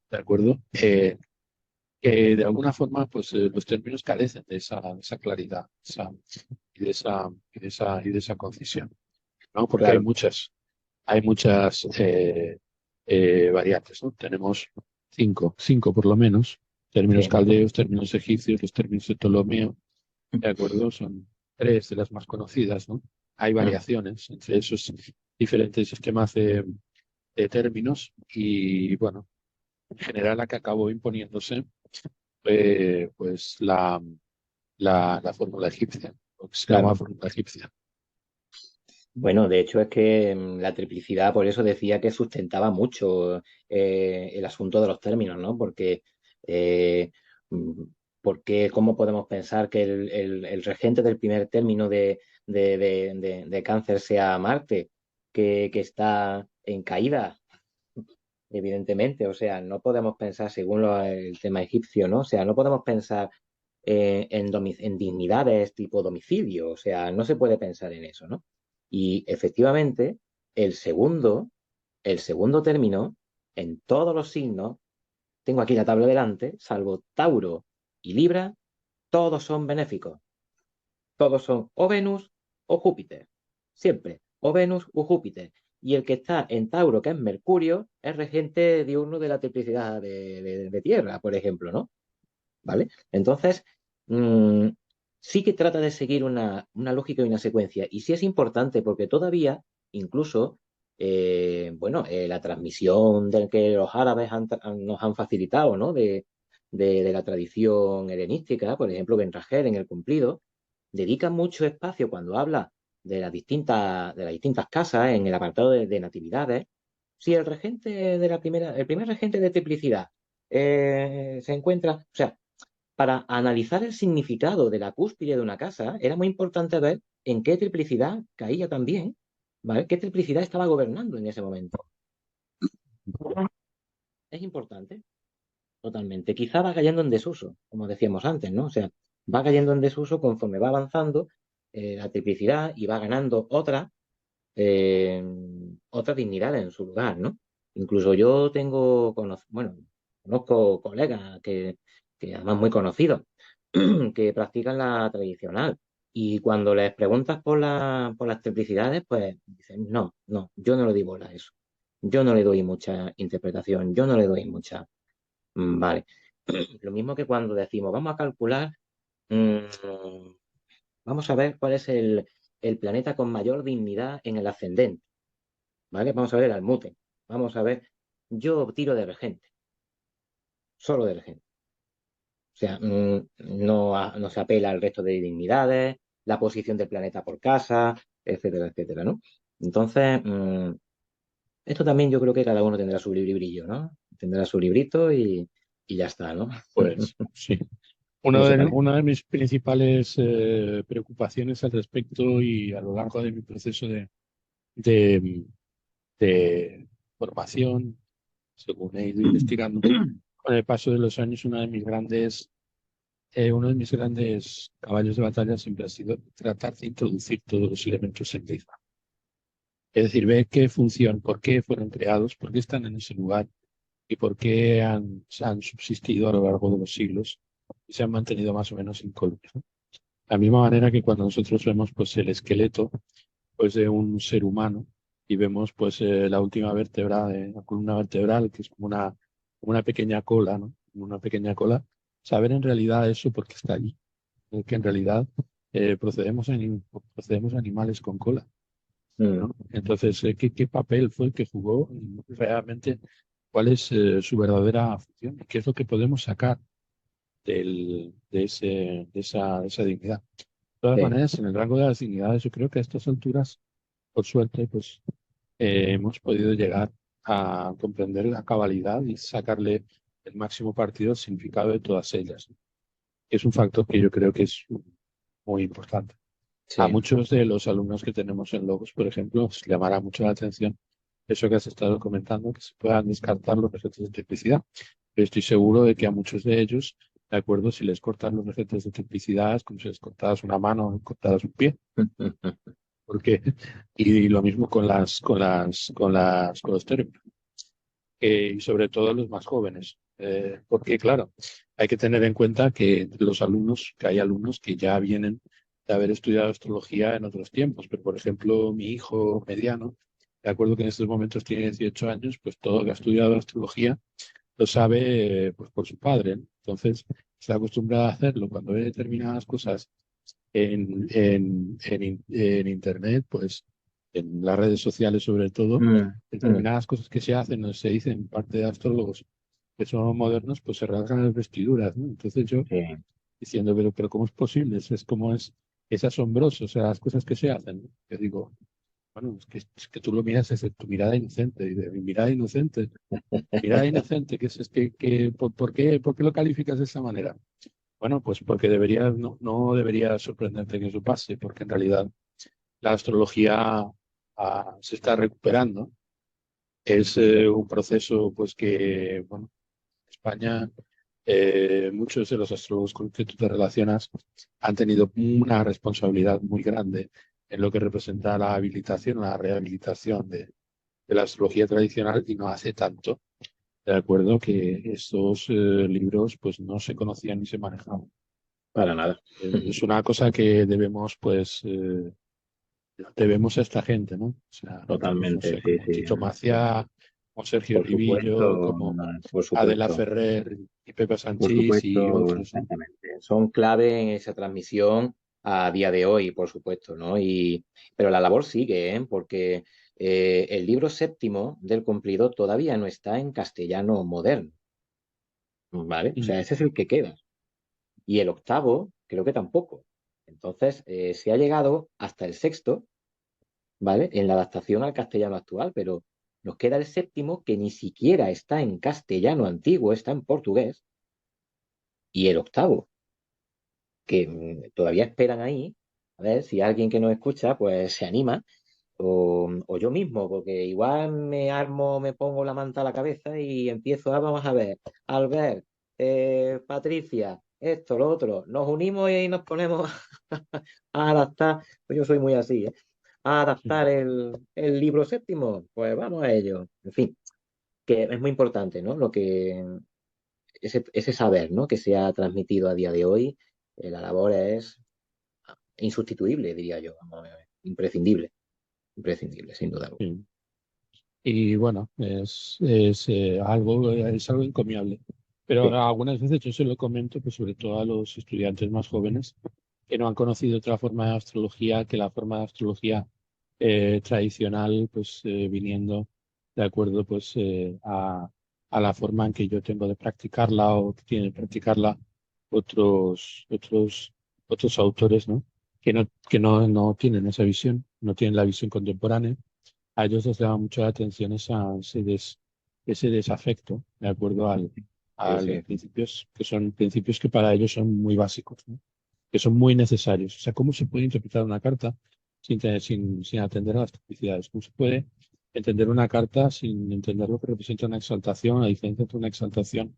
¿de acuerdo? Que de alguna forma, pues los términos carecen de esa claridad y de esa concisión, ¿no? Porque claro, hay muchas variantes, ¿no? Tenemos cinco por lo menos, términos sí. caldeos, términos egipcios, los términos de Ptolomeo, ¿de acuerdo? Son tres de las más conocidas, ¿no? Hay Mm, variaciones entre esos diferentes sistemas de términos y, bueno, en general la que acabó imponiéndose pues la fórmula egipcia, lo que se llama claro. fórmula egipcia. Bueno, de hecho es que la triplicidad, por eso decía que sustentaba mucho el asunto de los términos, ¿no? Eh, mm, porque ¿cómo podemos pensar que el regente del primer término de cáncer sea Marte, que está en caída? Evidentemente, o sea, no podemos pensar, según el tema egipcio, ¿no? O sea, no podemos pensar en dignidades tipo domicilio, o sea, no se puede pensar en eso, ¿no? Y efectivamente, el segundo, el segundo término, en todos los signos, tengo aquí la tabla delante, salvo Tauro y Libra, todos son benéficos. Todos son o Venus o Júpiter. Siempre. O Venus o Júpiter. Y el que está en Tauro, que es Mercurio, es regente diurno de la triplicidad de Tierra, por ejemplo, ¿no? ¿Vale? Entonces, mm, sí que trata de seguir una lógica y una secuencia. Y sí es importante porque todavía, incluso, bueno, la transmisión del que los árabes nos han facilitado, ¿no? De la tradición helenística, por ejemplo, Ben Rajer en El Cumplido, dedica mucho espacio cuando habla de las distintas casas en el apartado de natividades. Si el regente de la primera, el primer regente de triplicidad se encuentra, o sea, para analizar el significado de la cúspide de una casa, era muy importante ver en qué triplicidad caía también, ¿vale? ¿Qué triplicidad estaba gobernando en ese momento? es importante, totalmente. Quizá va cayendo en desuso, como decíamos antes, ¿no? O sea, va cayendo en desuso conforme va avanzando la triplicidad y va ganando eh, otra dignidad en su lugar, ¿no? Incluso yo bueno, conozco colegas que además muy conocidos, que practican la tradicional. Y cuando les preguntas por las triplicidades, pues dicen, no, no, yo no le doy bola a eso. Yo no le doy mucha interpretación, yo no le doy mucha... Vale. Lo mismo que cuando decimos, vamos a calcular, mm, vamos a ver cuál es el planeta con mayor dignidad en el ascendente. ¿Vale? Vamos a ver el Almuten. Vamos a ver, yo tiro de regente, solo de regente. O sea, no se apela al resto de dignidades, la posición del planeta por casa, etcétera, etcétera, ¿no? Entonces, esto también yo creo que cada uno tendrá su librillo, ¿no? Tendrá su librito y ya está, ¿no? Pues sí. No se parece. Una de mis principales preocupaciones al respecto y a lo largo de mi proceso de, de formación, según he ido investigando, con el paso de los años, uno de mis grandes caballos de batalla siempre ha sido tratar de introducir todos los elementos en Prisma. Es decir, ver qué función, por qué fueron creados, por qué están en ese lugar y por qué han subsistido a lo largo de los siglos y se han mantenido más o menos incólumes, ¿no? De la misma manera que cuando nosotros vemos pues, el esqueleto pues, de un ser humano y vemos pues, la última vértebra de la columna vertebral, que es como una pequeña cola, ¿no? Como una pequeña cola, saber en realidad eso porque está allí, que en realidad procedemos de animales con cola, Mm, ¿no? Entonces, ¿qué papel fue el que jugó y realmente? ¿Cuál es su verdadera función? ¿Qué es lo que podemos sacar de esa dignidad? De todas sí. maneras, en el rango de las dignidades, yo creo que a estas alturas, por suerte, pues hemos podido llegar a comprender la cabalidad y sacarle el máximo partido al significado de todas ellas, ¿no? Es un factor que yo creo que es muy importante. A Sí. muchos de los alumnos que tenemos en Logos, por ejemplo, les llamará mucho la atención eso que has estado comentando, que se puedan descartar los efectos de triplicidad. Pero estoy seguro de que a muchos de ellos, de acuerdo, si les cortan los efectos de triplicidad, es como si les cortaras una mano o cortaras un pie. Porque, y lo mismo con los términos, y sobre todo los más jóvenes. Porque, claro, hay que tener en cuenta que hay alumnos que ya vienen de haber estudiado astrología en otros tiempos, pero por ejemplo, mi hijo mediano, de acuerdo que en estos momentos tiene 18 años, pues todo lo que ha estudiado astrología lo sabe pues, por su padre, ¿no? Entonces, está acostumbrado a hacerlo. Cuando ve determinadas cosas en Internet, pues en las redes sociales sobre todo, Mm, mm, determinadas cosas que se hacen o se dicen en parte de astrólogos que son modernos, pues se rasgan las vestiduras, ¿no? Entonces yo sí. diciendo, pero ¿cómo es posible? Es asombroso, o sea, las cosas que se hacen, ¿no? Yo digo, bueno, es que tú lo miras desde tu mirada inocente, y de mi mirada inocente, ¿por qué lo calificas de esa manera? Bueno, pues porque no debería sorprenderte que eso pase, porque en realidad la astrología se está recuperando. Es un proceso, pues que, bueno, España, muchos de los astrólogos con los que tú te relacionas han tenido una responsabilidad muy grande en lo que representa la habilitación, la rehabilitación de la astrología tradicional y no hace tanto, de acuerdo, que estos libros pues no se conocían ni se manejaban. Para nada. Es una cosa que debemos a esta gente, ¿no? O sea, pues no Totalmente, sé, sí, como sí. Tito Maciá, como Sergio Ribillo, como Por Adela supuesto, Ferrer y Pepe por Sanchís y supuesto, otros, ¿no? exactamente. Son clave en esa transmisión a día de hoy, por supuesto, ¿no? Pero la labor sigue, ¿eh? Porque el libro séptimo del cumplido todavía no está en castellano moderno, ¿vale? O Mm. sea, ese es el que queda. Y el octavo, creo que tampoco. Entonces, se ha llegado hasta el sexto, ¿vale? En la adaptación al castellano actual, pero nos queda el séptimo que ni siquiera está en castellano antiguo, está en portugués, y el octavo, que todavía esperan ahí, a ver si alguien que nos escucha, pues se anima, o yo mismo, porque igual me pongo la manta a la cabeza y empiezo, vamos a ver, Albert, Patricia, esto, lo otro, nos unimos y nos ponemos a adaptar, pues yo soy muy así, ¿eh? A adaptar el libro séptimo, pues vamos a ello. En fin, que es muy importante, ¿no? Ese saber, ¿no? Que se ha transmitido a día de hoy, la labor es insustituible, diría yo, vamos, imprescindible, imprescindible, sin duda alguna. Sí. Y bueno, es algo encomiable. Pero Sí, algunas veces yo se lo comento, pues sobre todo a los estudiantes más jóvenes, que no han conocido otra forma de astrología que la forma de astrología tradicional, pues viniendo de acuerdo pues a la forma en que yo tengo de practicarla o que tienen de practicarla otros, otros, otros autores, ¿no? No tienen esa visión, no tienen la visión contemporánea. A ellos les llama mucho la atención ese desafecto, de acuerdo sí, a los sí. principios, que son principios que para ellos son muy básicos, ¿no? Que son muy necesarios. O sea, ¿cómo se puede interpretar una carta sin atender a las technicidades? ¿Cómo se puede entender una carta sin entender lo que representa una exaltación, la diferencia entre una exaltación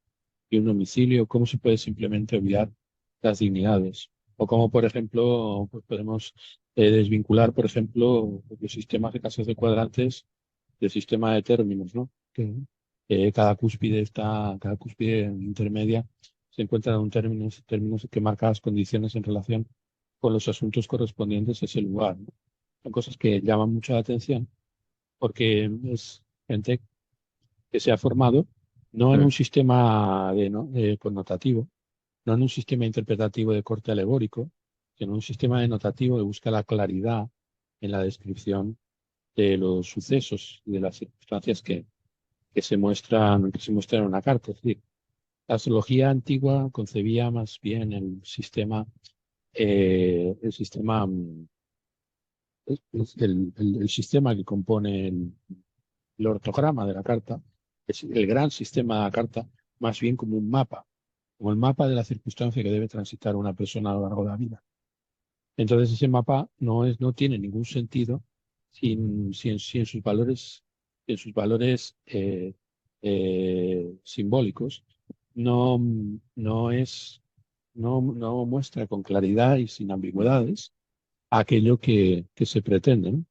y un domicilio? ¿Cómo se puede simplemente olvidar las dignidades? O cómo, por ejemplo, pues podemos desvincular, por ejemplo, los sistemas de casas de cuadrantes del sistema de términos, ¿no? Que cada cúspide intermedia se encuentra en un términos que marca las condiciones en relación con los asuntos correspondientes a ese lugar, ¿no? Son cosas que llaman mucho la atención porque es gente que se ha formado no en un Mm, sistema ¿no? connotativo, no en un sistema interpretativo de corte alegórico, sino en un sistema denotativo que busca la claridad en la descripción de los sucesos y de las circunstancias que se muestran en una carta. Es decir, la astrología antigua concebía más bien el sistema, el sistema que compone el ortograma de la carta, es el gran sistema de la carta, más bien como un mapa, como el mapa de la circunstancia que debe transitar una persona a lo largo de la vida. Entonces ese mapa no tiene ningún sentido sin sus valores simbólicos no, no es, no muestra con claridad y sin ambigüedades aquello que se pretende, ¿no?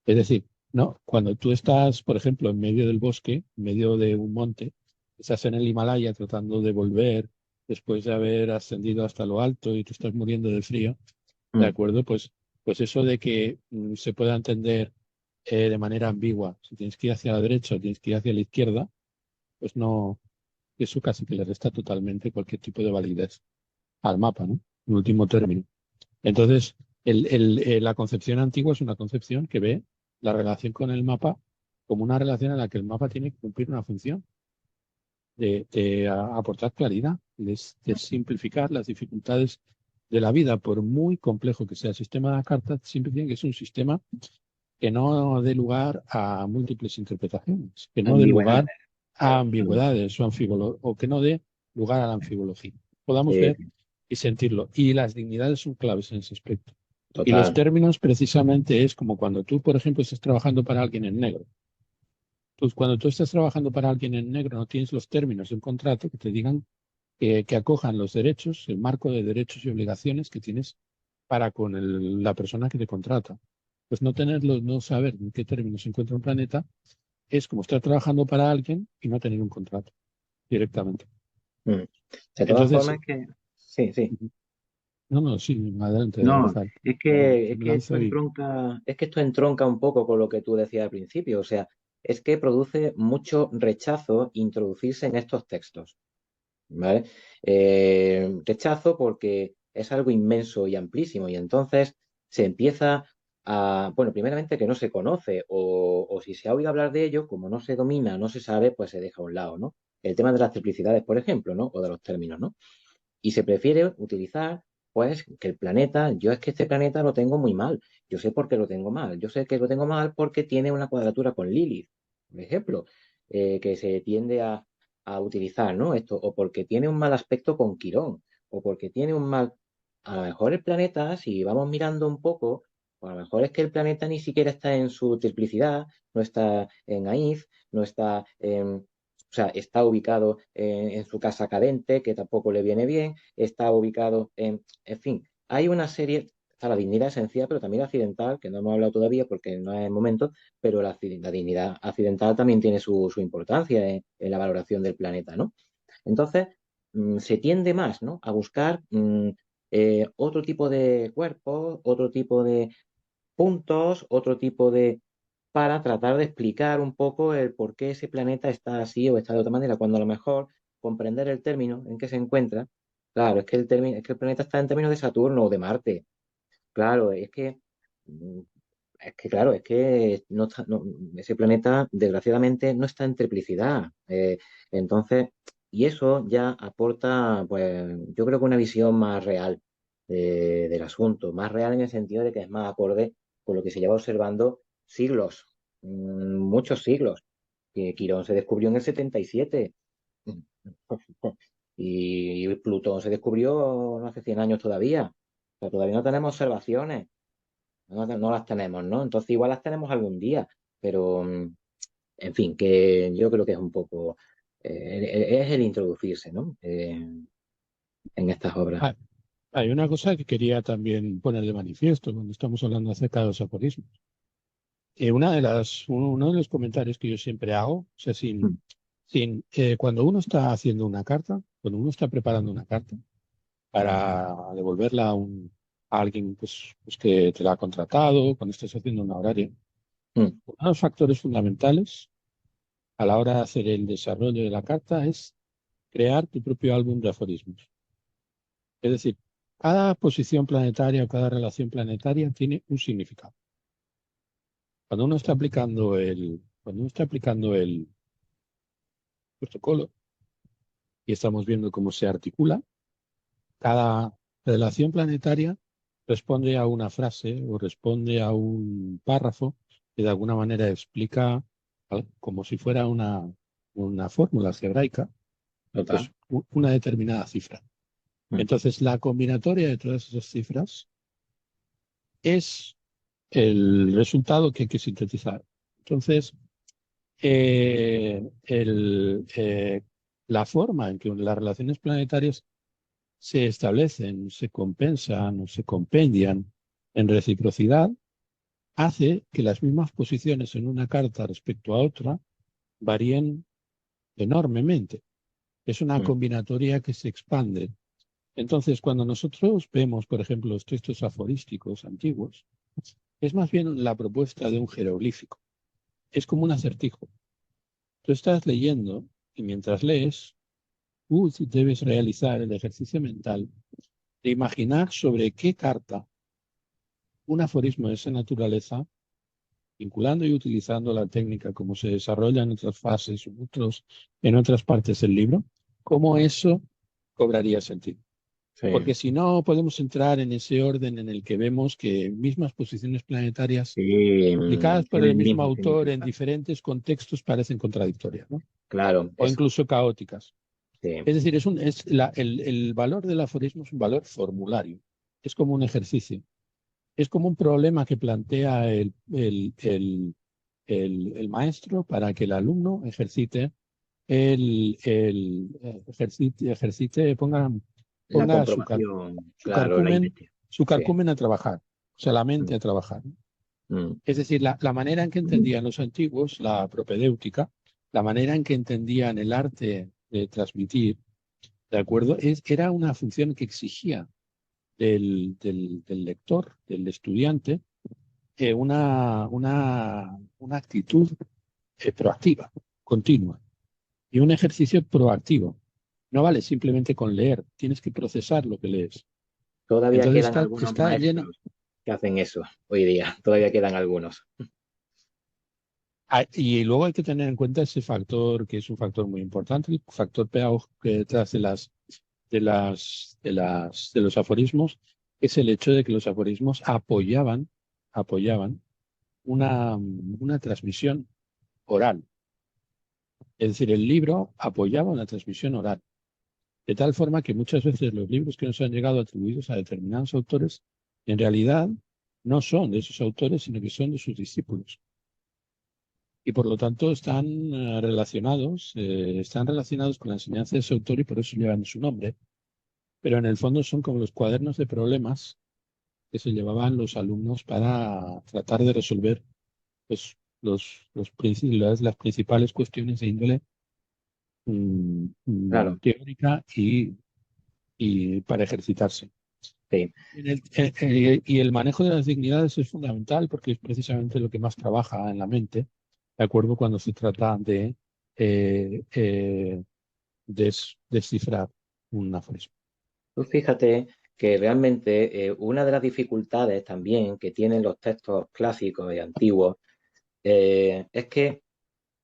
Es decir, no, cuando tú estás, por ejemplo, en medio del bosque, en medio de un monte, estás en el Himalaya tratando de volver después de haber ascendido hasta lo alto y tú estás muriendo de frío, ¿de mm. acuerdo? Pues eso de que se pueda entender de manera ambigua, si tienes que ir hacia la derecha o tienes que ir hacia la izquierda, pues no, eso casi que le resta totalmente cualquier tipo de validez al mapa, ¿no? En último término. Entonces, la concepción antigua es una concepción que ve la relación con el mapa como una relación en la que el mapa tiene que cumplir una función de aportar claridad, de simplificar las dificultades de la vida, por muy complejo que sea el sistema de la carta, siempre tiene que ser un sistema que no dé lugar a múltiples interpretaciones, que no dé lugar Ambigüedades, a claro. Mm. ambigüedades o que no dé lugar a la anfibología. Podamos Sí, ver y sentirlo. Y las dignidades son claves en ese aspecto. Y los total. términos precisamente es como cuando tú, por ejemplo, estás trabajando para alguien en negro. Pues cuando tú estás trabajando para alguien en negro, no tienes los términos de un contrato que te digan que acojan los derechos, el marco de derechos y obligaciones que tienes para con la persona que te contrata. Pues no tenerlos, no saber en qué términos se encuentra un planeta, es como estar trabajando para alguien y no tener un contrato directamente. Mm. De todas Entonces, formas que, sí, sí. no, no, sí, adelante, No, Rafael. es que esto Lanzo y entronca, es que esto entronca un poco con lo que tú decías al principio. O sea, es que produce mucho rechazo introducirse en estos textos. ¿Vale? Rechazo porque es algo inmenso y amplísimo y entonces se empieza a, bueno, primeramente que no se conoce o si se ha oído hablar de ello, como no se domina, no se sabe, pues se deja a un lado, ¿no? El tema de las triplicidades, por ejemplo, ¿no? O de los términos, ¿no? Y se prefiere utilizar, pues, que el planeta, yo es que este planeta lo tengo muy mal, yo sé por qué lo tengo mal, yo sé que lo tengo mal porque tiene una cuadratura con Lilith, por ejemplo, que se tiende a utilizar, ¿no? Esto, o porque tiene un mal aspecto con Quirón, o porque tiene un mal... A lo mejor el planeta, si vamos mirando un poco, Pues a lo mejor es que el planeta ni siquiera está en su triplicidad, no está en AIF, no está o sea, está ubicado en su casa cadente, que tampoco le viene bien, está ubicado en fin, hay una serie, está la dignidad esencial, pero también la accidental, que no hemos hablado todavía porque no es el momento, pero la dignidad accidental también tiene su importancia en la valoración del planeta, ¿no? Entonces, se tiende más, ¿no? A buscar otro tipo de cuerpos, otro tipo de puntos, otro tipo de... para tratar de explicar un poco el por qué ese planeta está así o está de otra manera, cuando a lo mejor comprender el término en que se encuentra, claro, es que el planeta está en términos de Saturno o de Marte, claro, mm, claro, es que ese planeta desgraciadamente no está en triplicidad. Entonces, y eso ya aporta, pues, yo creo que una visión más real del asunto, más real en el sentido de que es más acorde con lo que se lleva observando siglos, muchos siglos. Que Quirón se descubrió en el 77 y Plutón se descubrió no hace 100 años todavía. O sea, todavía no tenemos observaciones. No las tenemos, ¿no? Entonces igual las tenemos algún día, pero en fin, que yo creo que es un poco, es el introducirse, ¿no? En estas obras. Ah, hay una cosa que quería también poner de manifiesto cuando estamos hablando acerca de los aforismos. Uno de los comentarios que yo siempre hago, o sea, Mm, cuando uno está haciendo una carta, cuando uno está preparando una carta para devolverla a alguien pues que te la ha contratado, cuando estás haciendo una horaria, mm, uno de los factores fundamentales a la hora de hacer el desarrollo de la carta es crear tu propio álbum de aforismos. Es decir, cada posición planetaria o cada relación planetaria tiene un significado. Cuando uno está aplicando el protocolo y estamos viendo cómo se articula, cada relación planetaria responde a una frase o responde a un párrafo que de alguna manera explica como si fuera una fórmula algebraica, total. pues una determinada cifra. Mm, Entonces, la combinatoria de todas esas cifras es el resultado que hay que sintetizar. Entonces, la forma en que las relaciones planetarias se establecen, se compensan o se compendian en reciprocidad, hace que las mismas posiciones en una carta respecto a otra varíen enormemente. Es una mm, combinatoria que se expande. Entonces, cuando nosotros vemos, por ejemplo, los textos aforísticos antiguos, es más bien la propuesta de un jeroglífico. Es como un acertijo. Tú estás leyendo y mientras lees, tú debes realizar el ejercicio mental de imaginar sobre qué carta un aforismo de esa naturaleza, vinculando y utilizando la técnica como se desarrolla en otras fases, en otras partes del libro, cómo eso cobraría sentido. Porque sí, si no, podemos entrar en ese orden en el que vemos que mismas posiciones planetarias sí, explicadas por tiene el el mismo mismo autor en significado. diferentes contextos parecen contradictorias, ¿no? Claro, O incluso caóticas. sí, Es decir, el valor del aforismo es un valor formulario, es como un ejercicio, es como un problema que plantea el maestro para que el alumno la ponga comprobación, su claro, la carcumen, investigación. su Sí, carcumen a trabajar, o sea, la mente mm, a trabajar, ¿no? mm, Es decir, la manera en que entendían los antiguos la propedéutica, la manera en que entendían el arte de transmitir, ¿de acuerdo? Era una función que exigía del lector, del estudiante, una actitud proactiva, continua, y un ejercicio proactivo. No vale simplemente con leer, tienes que procesar lo que lees. Todavía Entonces quedan algunos está lleno. maestros que hacen eso hoy día, todavía quedan algunos. Y luego hay que tener en cuenta ese factor que es un factor muy importante, el factor pedagógico que detrás de los aforismos, es el hecho de que los aforismos apoyaban una transmisión oral. Es decir, el libro apoyaba una transmisión oral. De tal forma que muchas veces los libros que nos han llegado atribuidos a determinados autores, en realidad no son de esos autores, sino que son de sus discípulos. Y por lo tanto están relacionados con la enseñanza de ese autor y por eso llevan su nombre. Pero en el fondo son como los cuadernos de problemas que se llevaban los alumnos para tratar de resolver pues, las principales cuestiones de índole Claro, teórica y para ejercitarse. sí. Y el manejo de las dignidades es fundamental porque es precisamente lo que más trabaja en la mente, ¿de acuerdo? Cuando se trata de eh, eh, descifrar un aforismo. Tú fíjate que realmente una de las dificultades también que tienen los textos clásicos y antiguos es que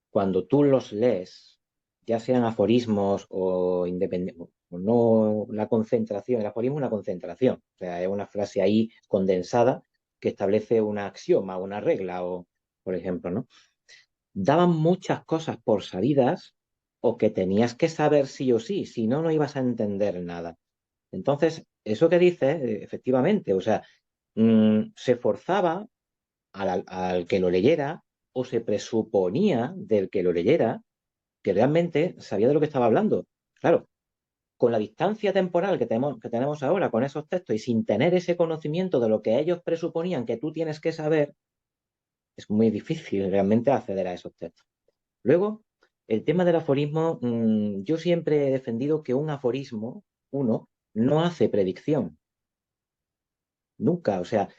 cuando tú los lees, ya sean aforismos o independientes, no la concentración, el aforismo es una concentración, o sea, es una frase ahí condensada que establece un axioma, una regla, o por ejemplo, ¿no? Daban muchas cosas por salidas o que tenías que saber sí o sí, si no, no ibas a entender nada. Entonces, eso que dices, efectivamente, o sea, se forzaba al que lo leyera o se presuponía del que lo leyera que realmente sabía de lo que estaba hablando. Claro, con la distancia temporal que tenemos ahora con esos textos y sin tener ese conocimiento de lo que ellos presuponían que tú tienes que saber, es muy difícil realmente acceder a esos textos. Luego, el tema del aforismo, yo siempre he defendido que un aforismo, uno, no hace predicción, nunca, o sea,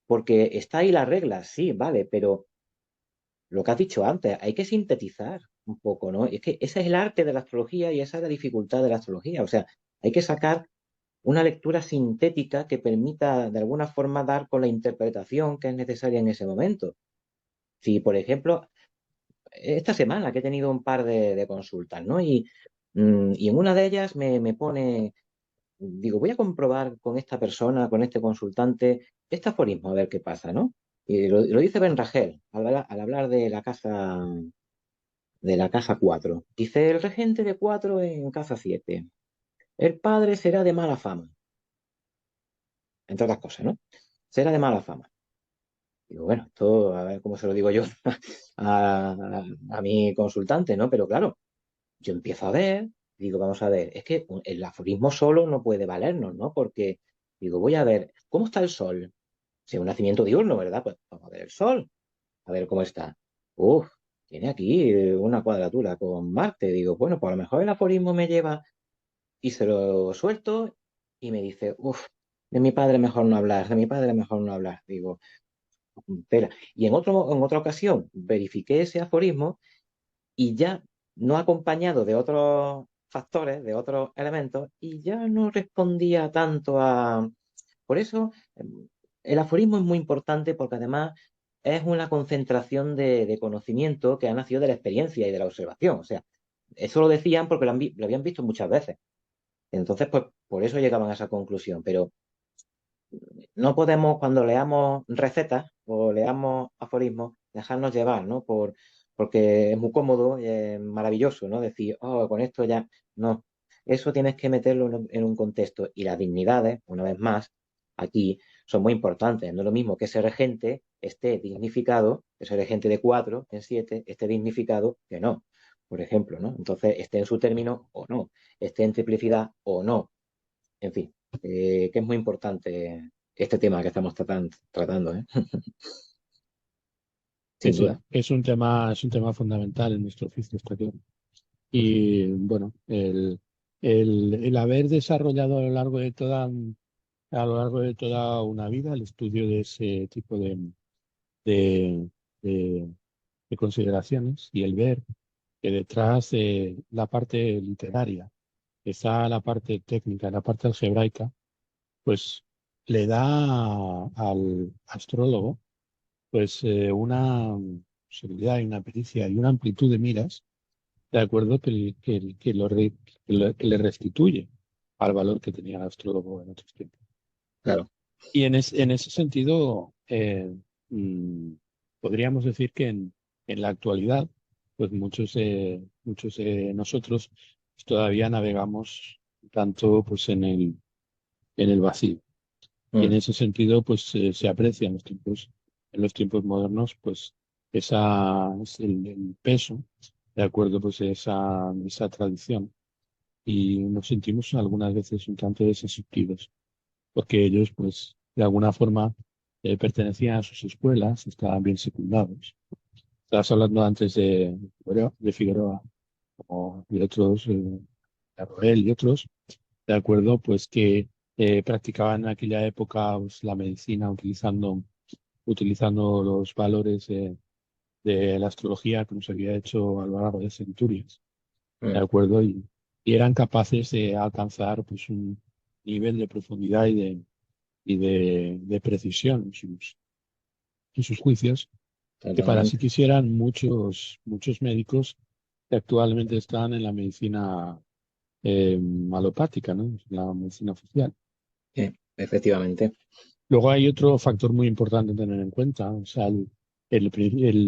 porque está ahí la regla, sí, vale, pero lo que has dicho antes, hay que sintetizar un poco, ¿no? Es que ese es el arte de la astrología y esa es la dificultad de la astrología. O sea, hay que sacar una lectura sintética que permita de alguna forma dar con la interpretación que es necesaria en ese momento. Si, por ejemplo, esta semana que he tenido un par de consultas, ¿no? Y en una de ellas me pone, digo, voy a comprobar con esta persona, con este consultante, este aforismo, a ver qué pasa, ¿no? Y lo dice Ben Ragel al hablar de la casa 4. Dice, el regente de 4 en casa 7. El padre será de mala fama, entre otras cosas, ¿no? Será de mala fama. Digo, bueno, esto a ver cómo se lo digo yo a mi consultante, ¿no? Pero claro, yo empiezo a ver, digo, vamos a ver, es que el aforismo solo no puede valernos, ¿no? Porque, digo, voy a ver, ¿cómo está el sol? Si es un nacimiento diurno, ¿verdad? Pues vamos a ver el sol, a ver cómo está. Uf, tiene aquí una cuadratura con Marte. Digo, bueno, pues a lo mejor el aforismo me lleva y se lo suelto y me dice, uff, de mi padre mejor no hablar, de mi padre mejor no hablar. Digo, espera. Y en otra ocasión verifiqué ese aforismo y ya no acompañado de otros factores, de otros elementos, y ya no respondía tanto a... Por eso, el aforismo es muy importante porque además es una concentración de conocimiento que ha nacido de la experiencia y de la observación. O sea, eso lo decían porque lo habían visto muchas veces. Entonces, pues por eso llegaban a esa conclusión. Pero no podemos, cuando leamos recetas o leamos aforismos, dejarnos llevar, ¿no? Porque es muy cómodo, y es maravilloso, ¿no? Decir, oh, con esto ya. No. Eso tienes que meterlo en un contexto. Y las dignidades, una vez más, aquí son muy importantes. No es lo mismo que ese regente esté dignificado, ese regente de 4 en 7 esté dignificado que no, por ejemplo, ¿no? Entonces, esté en su término o no, esté en triplicidad o no. En fin, que es muy importante este tema que estamos tratando, ¿eh? Sin duda. Es un tema fundamental en nuestro oficio, está claro. Y bueno, el haber desarrollado a lo largo de toda una vida el estudio de ese tipo de, de- de consideraciones y el ver que detrás de la parte literaria está la parte técnica, la parte algebraica, pues le da al astrólogo pues una seguridad y una pericia y una amplitud de miras, de acuerdo que le restituye al valor que tenía el astrólogo en otros tiempos. Claro. Y en ese sentido, mm, podríamos decir que en la actualidad, pues muchos de nosotros todavía navegamos tanto pues en el vacío. Y en mm, ese sentido, pues se aprecia en los tiempos modernos, pues el peso, de acuerdo, pues esa tradición. Y nos sentimos algunas veces un tanto desensitivos, porque ellos, pues, de alguna forma pertenecían a sus escuelas, estaban bien secundados. Estabas hablando antes de Figueroa como de otros, de Roel y otros, de acuerdo, pues que practicaban en aquella época pues, la medicina utilizando los valores de la astrología que nos había hecho a lo largo de centurias, ¿de mm. acuerdo? Y eran capaces de alcanzar pues un nivel de profundidad de precisión en sus juicios, que para si Totalmente. quisieran muchos médicos que actualmente están en la medicina alopática, ¿no? La medicina oficial. Efectivamente. Luego hay otro factor muy importante a tener en cuenta. O sea,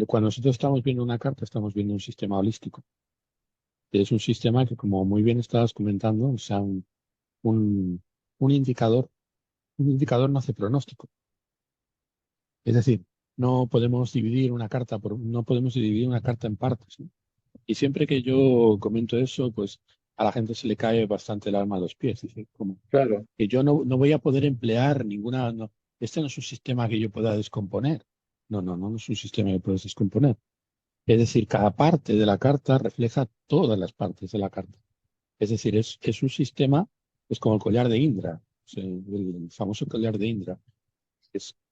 cuando nosotros estamos viendo una carta, estamos viendo un sistema holístico. Es un sistema que, como muy bien estabas comentando, o sea, un, un indicador, un indicador no hace pronóstico. Es decir, no podemos dividir una carta en partes, ¿no? Y siempre que yo comento eso, pues a la gente se le cae bastante el alma a los pies. Dice, como Claro. que yo no voy a poder emplear ninguna. No, este no es un sistema que yo pueda descomponer. No es un sistema que puedes descomponer. Es decir, cada parte de la carta refleja todas las partes de la carta. Es decir, es un sistema, es como el collar de Indra, o sea, el famoso collar de Indra.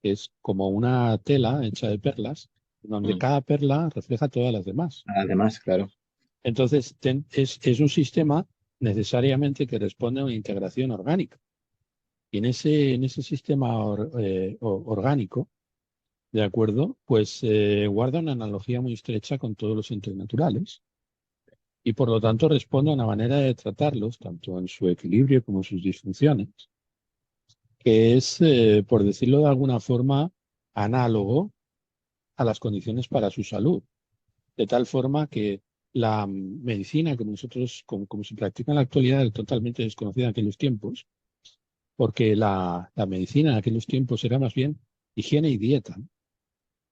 Es como una tela hecha de perlas, donde Mm. cada perla refleja todas las demás. Además, claro. Entonces, es un sistema necesariamente que responde a una integración orgánica. Y en ese sistema orgánico, ¿de acuerdo? Pues guarda una analogía muy estrecha con todos los entes naturales y por lo tanto responde a una manera de tratarlos, tanto en su equilibrio como en sus disfunciones, que es, por decirlo de alguna forma, análogo a las condiciones para su salud, de tal forma que la medicina que nosotros, como se practica en la actualidad, es totalmente desconocida en aquellos tiempos, porque la medicina en aquellos tiempos era más bien higiene y dieta, ¿no?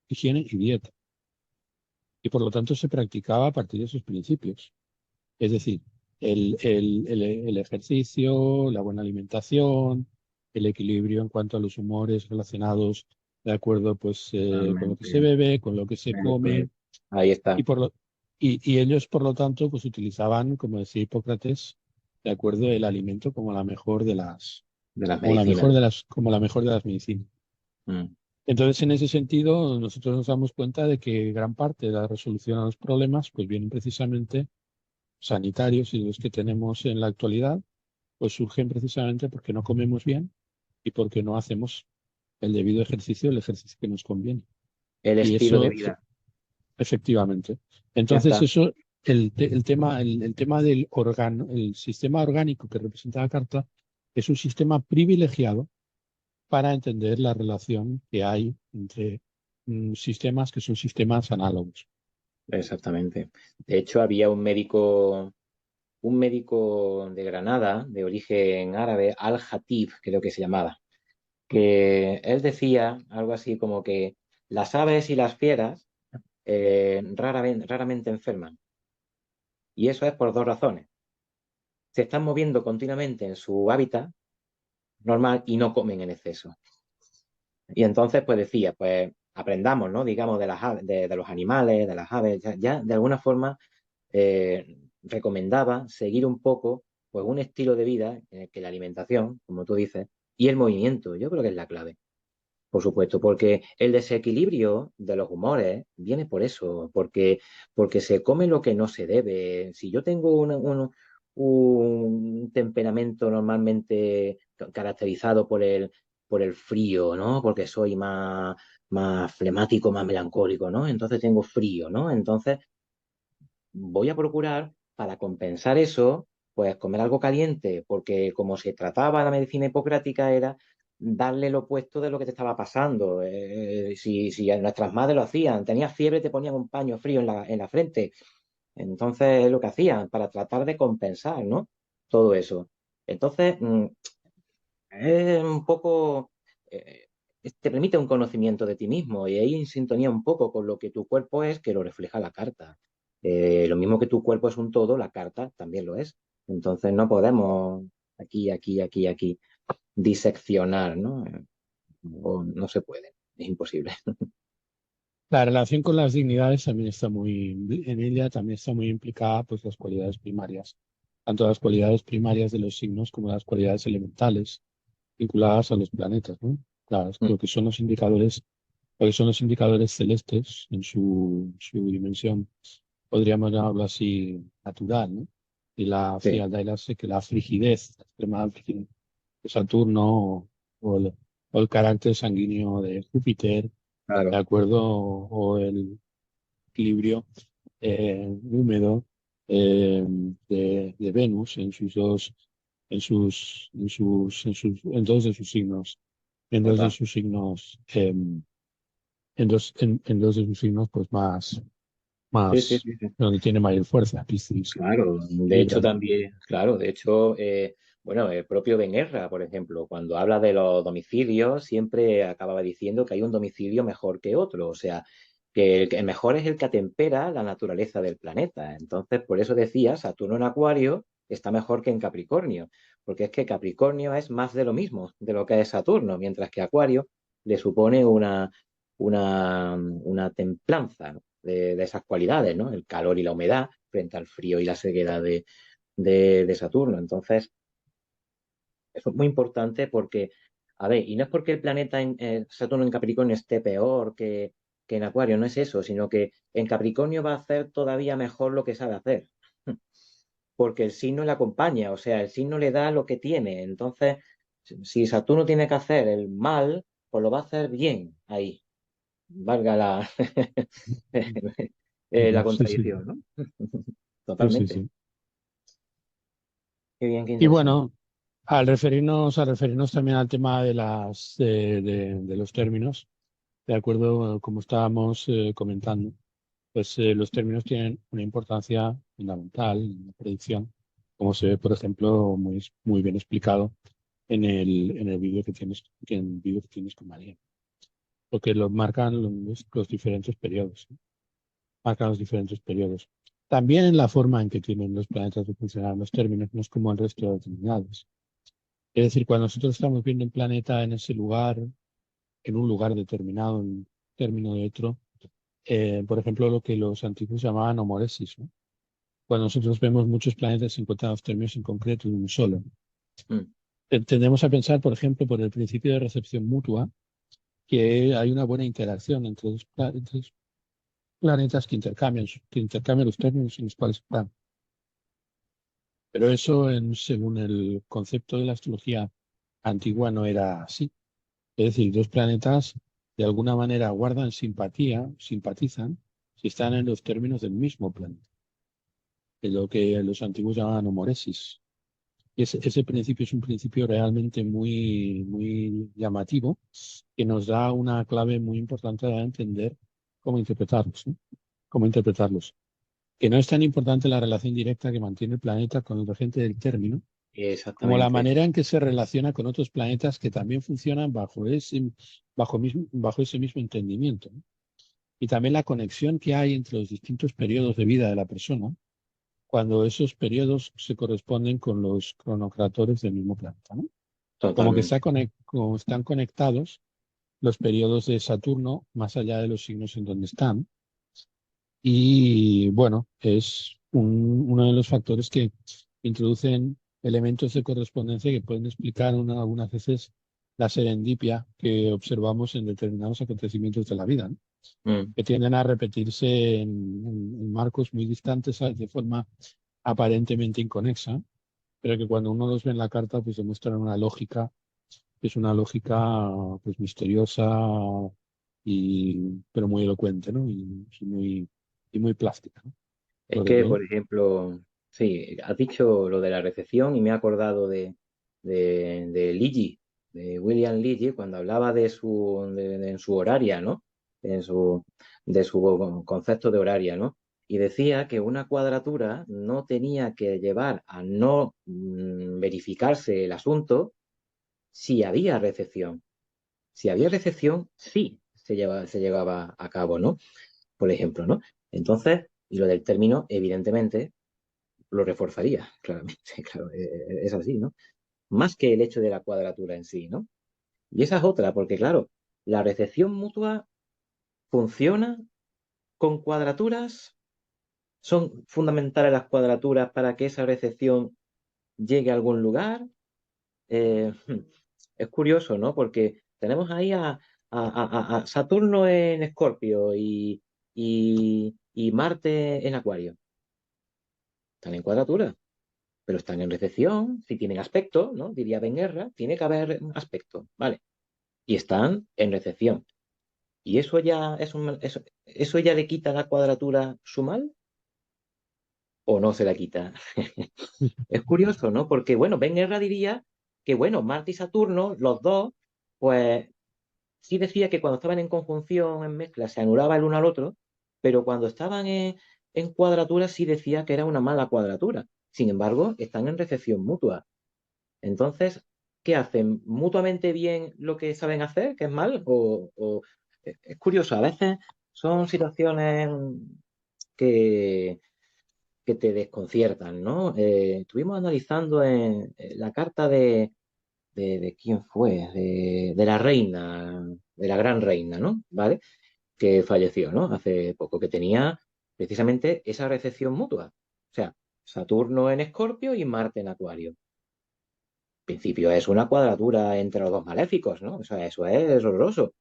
Higiene y dieta. Y por lo tanto se practicaba a partir de esos principios. Es decir, el ejercicio, la buena alimentación, el equilibrio en cuanto a los humores relacionados de acuerdo pues con lo que se Totalmente. bebe, con lo que se Pues come, ahí y está. por lo, y ellos por lo tanto pues utilizaban, como decía Hipócrates, de acuerdo el alimento como la mejor de De las como la mejor medicinas. como la mejor de las medicinas. Mm. Entonces, en ese sentido, nosotros nos damos cuenta de que gran parte de la resolución a los problemas pues vienen precisamente sanitarios y los que tenemos en la actualidad, pues surgen precisamente porque no comemos bien y porque no hacemos el ejercicio que nos conviene. El Y estilo de eso, vida. efectivamente. Ya Entonces, está. eso, el tema el sistema orgánico que representa la carta es un sistema privilegiado para entender la relación que hay entre sistemas que son sistemas análogos. Exactamente. De hecho, había un médico de Granada, de origen árabe, Al-Hatib, creo que se llamaba, que él decía algo así como que las aves y las fieras raramente enferman. Y eso es por dos razones. Se están moviendo continuamente en su hábitat normal y no comen en exceso. Y entonces, pues decía, pues aprendamos, ¿no? Digamos, de los animales, de las aves, ya de alguna forma recomendaba seguir un poco, pues un estilo de vida en el que la alimentación, como tú dices, y el movimiento, yo creo que es la clave. Por supuesto, porque el desequilibrio de los humores viene por eso, porque se come lo que no se debe. Si yo tengo un temperamento normalmente caracterizado por el frío, ¿no? Porque soy más flemático, más melancólico, ¿no? Entonces tengo frío, ¿no? Entonces voy a procurar, para compensar eso, pues comer algo caliente, porque como se trataba la medicina hipocrática era darle lo opuesto de lo que te estaba pasando. Si nuestras madres lo hacían, tenías fiebre, te ponían un paño frío en la frente. Entonces es lo que hacían para tratar de compensar, ¿no? Todo eso. Entonces, es un poco te permite un conocimiento de ti mismo y ahí en sintonía un poco con lo que tu cuerpo es, que lo refleja la carta. Lo mismo que tu cuerpo es un todo, la carta también lo es. Entonces no podemos aquí diseccionar, ¿no? No se puede, es imposible. La relación con las dignidades también está en ella también está muy implicada pues las cualidades primarias, tanto las cualidades primarias de los signos como las cualidades elementales vinculadas a los planetas, ¿no? Claro, Mm, lo que son los indicadores celestes en su dimensión, podríamos llamarlo así, natural, ¿no? Y la sí, frialdad que la frigidez, la extrema frigidez de Saturno o el carácter sanguíneo de Júpiter, ¿de claro. acuerdo? O el equilibrio húmedo de Venus en sus dos, en dos de sus signos, en dos de Total. sus signos, en dos de sus signos, pues Sí, sí, más, sí, sí. donde tiene mayor fuerza, Piscis Claro, y de hecho Libra, ¿no? también, claro, de hecho, bueno, el propio Benerra, por ejemplo, cuando habla de los domicilios, siempre acababa diciendo que hay un domicilio mejor que otro, o sea, que el mejor es el que atempera la naturaleza del planeta. Entonces, por eso decía, Saturno en Acuario está mejor que en Capricornio, porque es que Capricornio es más de lo mismo, de lo que es Saturno, mientras que Acuario le supone una templanza, ¿no? De esas cualidades, ¿no? El calor y la humedad frente al frío y la sequedad de Saturno. Entonces, eso es muy importante porque, a ver, y no es porque el planeta Saturno en Capricornio esté peor que en Acuario, no es eso, sino que en Capricornio va a hacer todavía mejor lo que sabe hacer, porque el signo le acompaña, o sea, el signo le da lo que tiene. Entonces, si Saturno tiene que hacer el mal, pues lo va a hacer bien ahí, valga la Ujú, sí, sí, contradicción, ¿no? sí, sí, Totalmente. sí. Qué bien, qué Y interesante. bueno, al referirnos también al tema de los términos, de acuerdo, como estábamos comentando, pues los términos tienen una importancia fundamental en la predicción, como se ve, por ejemplo, muy bien explicado en el vídeo en el vídeo que tienes con María, porque lo marcan los diferentes periodos, ¿no? Marcan los diferentes periodos. También en la forma en que tienen los planetas de funcionar los términos, no es como el resto de las divinidades. Es decir, cuando nosotros estamos viendo un planeta en ese lugar, en un lugar determinado, en un término de otro, por ejemplo, lo que los antiguos llamaban homoresis, ¿no? Cuando nosotros vemos muchos planetas encontrados términos en concreto en un solo, Mm, tendemos a pensar, por ejemplo, por el principio de recepción mutua, que hay una buena interacción entre dos planetas que intercambian los términos en los cuales están. Pero eso, según el concepto de la astrología antigua, no era así. Es decir, dos planetas de alguna manera guardan simpatizan, si están en los términos del mismo planeta, es lo que los antiguos llamaban homoresis. Y ese principio es un principio realmente muy llamativo, que nos da una clave muy importante para entender cómo interpretarlos, ¿no? Cómo interpretarlos. Que no es tan importante la relación directa que mantiene el planeta con el regente del término, como la exactamente. manera en que se relaciona con otros planetas que también funcionan bajo ese mismo entendimiento, ¿no? Y también la conexión que hay entre los distintos periodos de vida de la persona, cuando esos periodos se corresponden con los cronocratores del mismo planeta, ¿no? Como que Totalmente. como están conectados los periodos de Saturno más allá de los signos en donde están. Y bueno, es uno de los factores que introducen elementos de correspondencia que pueden explicar algunas veces la serendipia que observamos en determinados acontecimientos de la vida, ¿no? Mm. Que tienden a repetirse en marcos muy distantes, ¿sabes? De forma aparentemente inconexa, pero que cuando uno los ve en la carta, pues demuestran una lógica, que es una lógica pues misteriosa pero muy elocuente, ¿no? Y muy plástica, ¿no? Es Sobre que, todo. por ejemplo, sí, has dicho lo de la recepción y me he acordado de Ligi, de William Ligi, cuando hablaba en su horaria, ¿no? En su, de su concepto de horaria, ¿no? Y decía que una cuadratura no tenía que llevar a no verificarse el asunto si había recepción. Si había recepción, sí se llevaba a cabo, ¿no? Por ejemplo, ¿no? Entonces, y lo del término, evidentemente, lo reforzaría, claramente, claro, es así, ¿no? Más que el hecho de la cuadratura en sí, ¿no? Y esa es otra, porque claro, la recepción mutua funciona con cuadraturas, son fundamentales las cuadraturas para que esa recepción llegue a algún lugar. Eh, es curioso, ¿no? Porque tenemos ahí a Saturno en Escorpio y Marte en Acuario. Están en cuadratura, pero están en recepción, si tienen aspecto, ¿no? Diría Ben Guerra, tiene que haber aspecto, ¿vale? Y están en recepción. ¿Y eso ya eso ya le quita la cuadratura su mal o no se la quita? Es curioso, ¿no? Porque, bueno, Ben Guerra diría que, bueno, Marte y Saturno, los dos, pues sí decía que cuando estaban en conjunción, en mezcla, se anulaba el uno al otro, pero cuando estaban en cuadratura sí decía que era una mala cuadratura. Sin embargo, están en recepción mutua. Entonces, ¿qué hacen? ¿Mutuamente bien lo que saben hacer, que es mal? Es curioso, a veces son situaciones que, que te desconciertan, ¿no? Estuvimos analizando en la carta de quién fue, de la reina, de la gran reina, ¿no? ¿Vale? Que falleció, ¿no? Hace poco, que tenía precisamente esa recepción mutua. O sea, Saturno en Escorpio y Marte en Acuario. Principio es una cuadratura entre los dos maléficos, ¿no? O sea, eso es horroroso.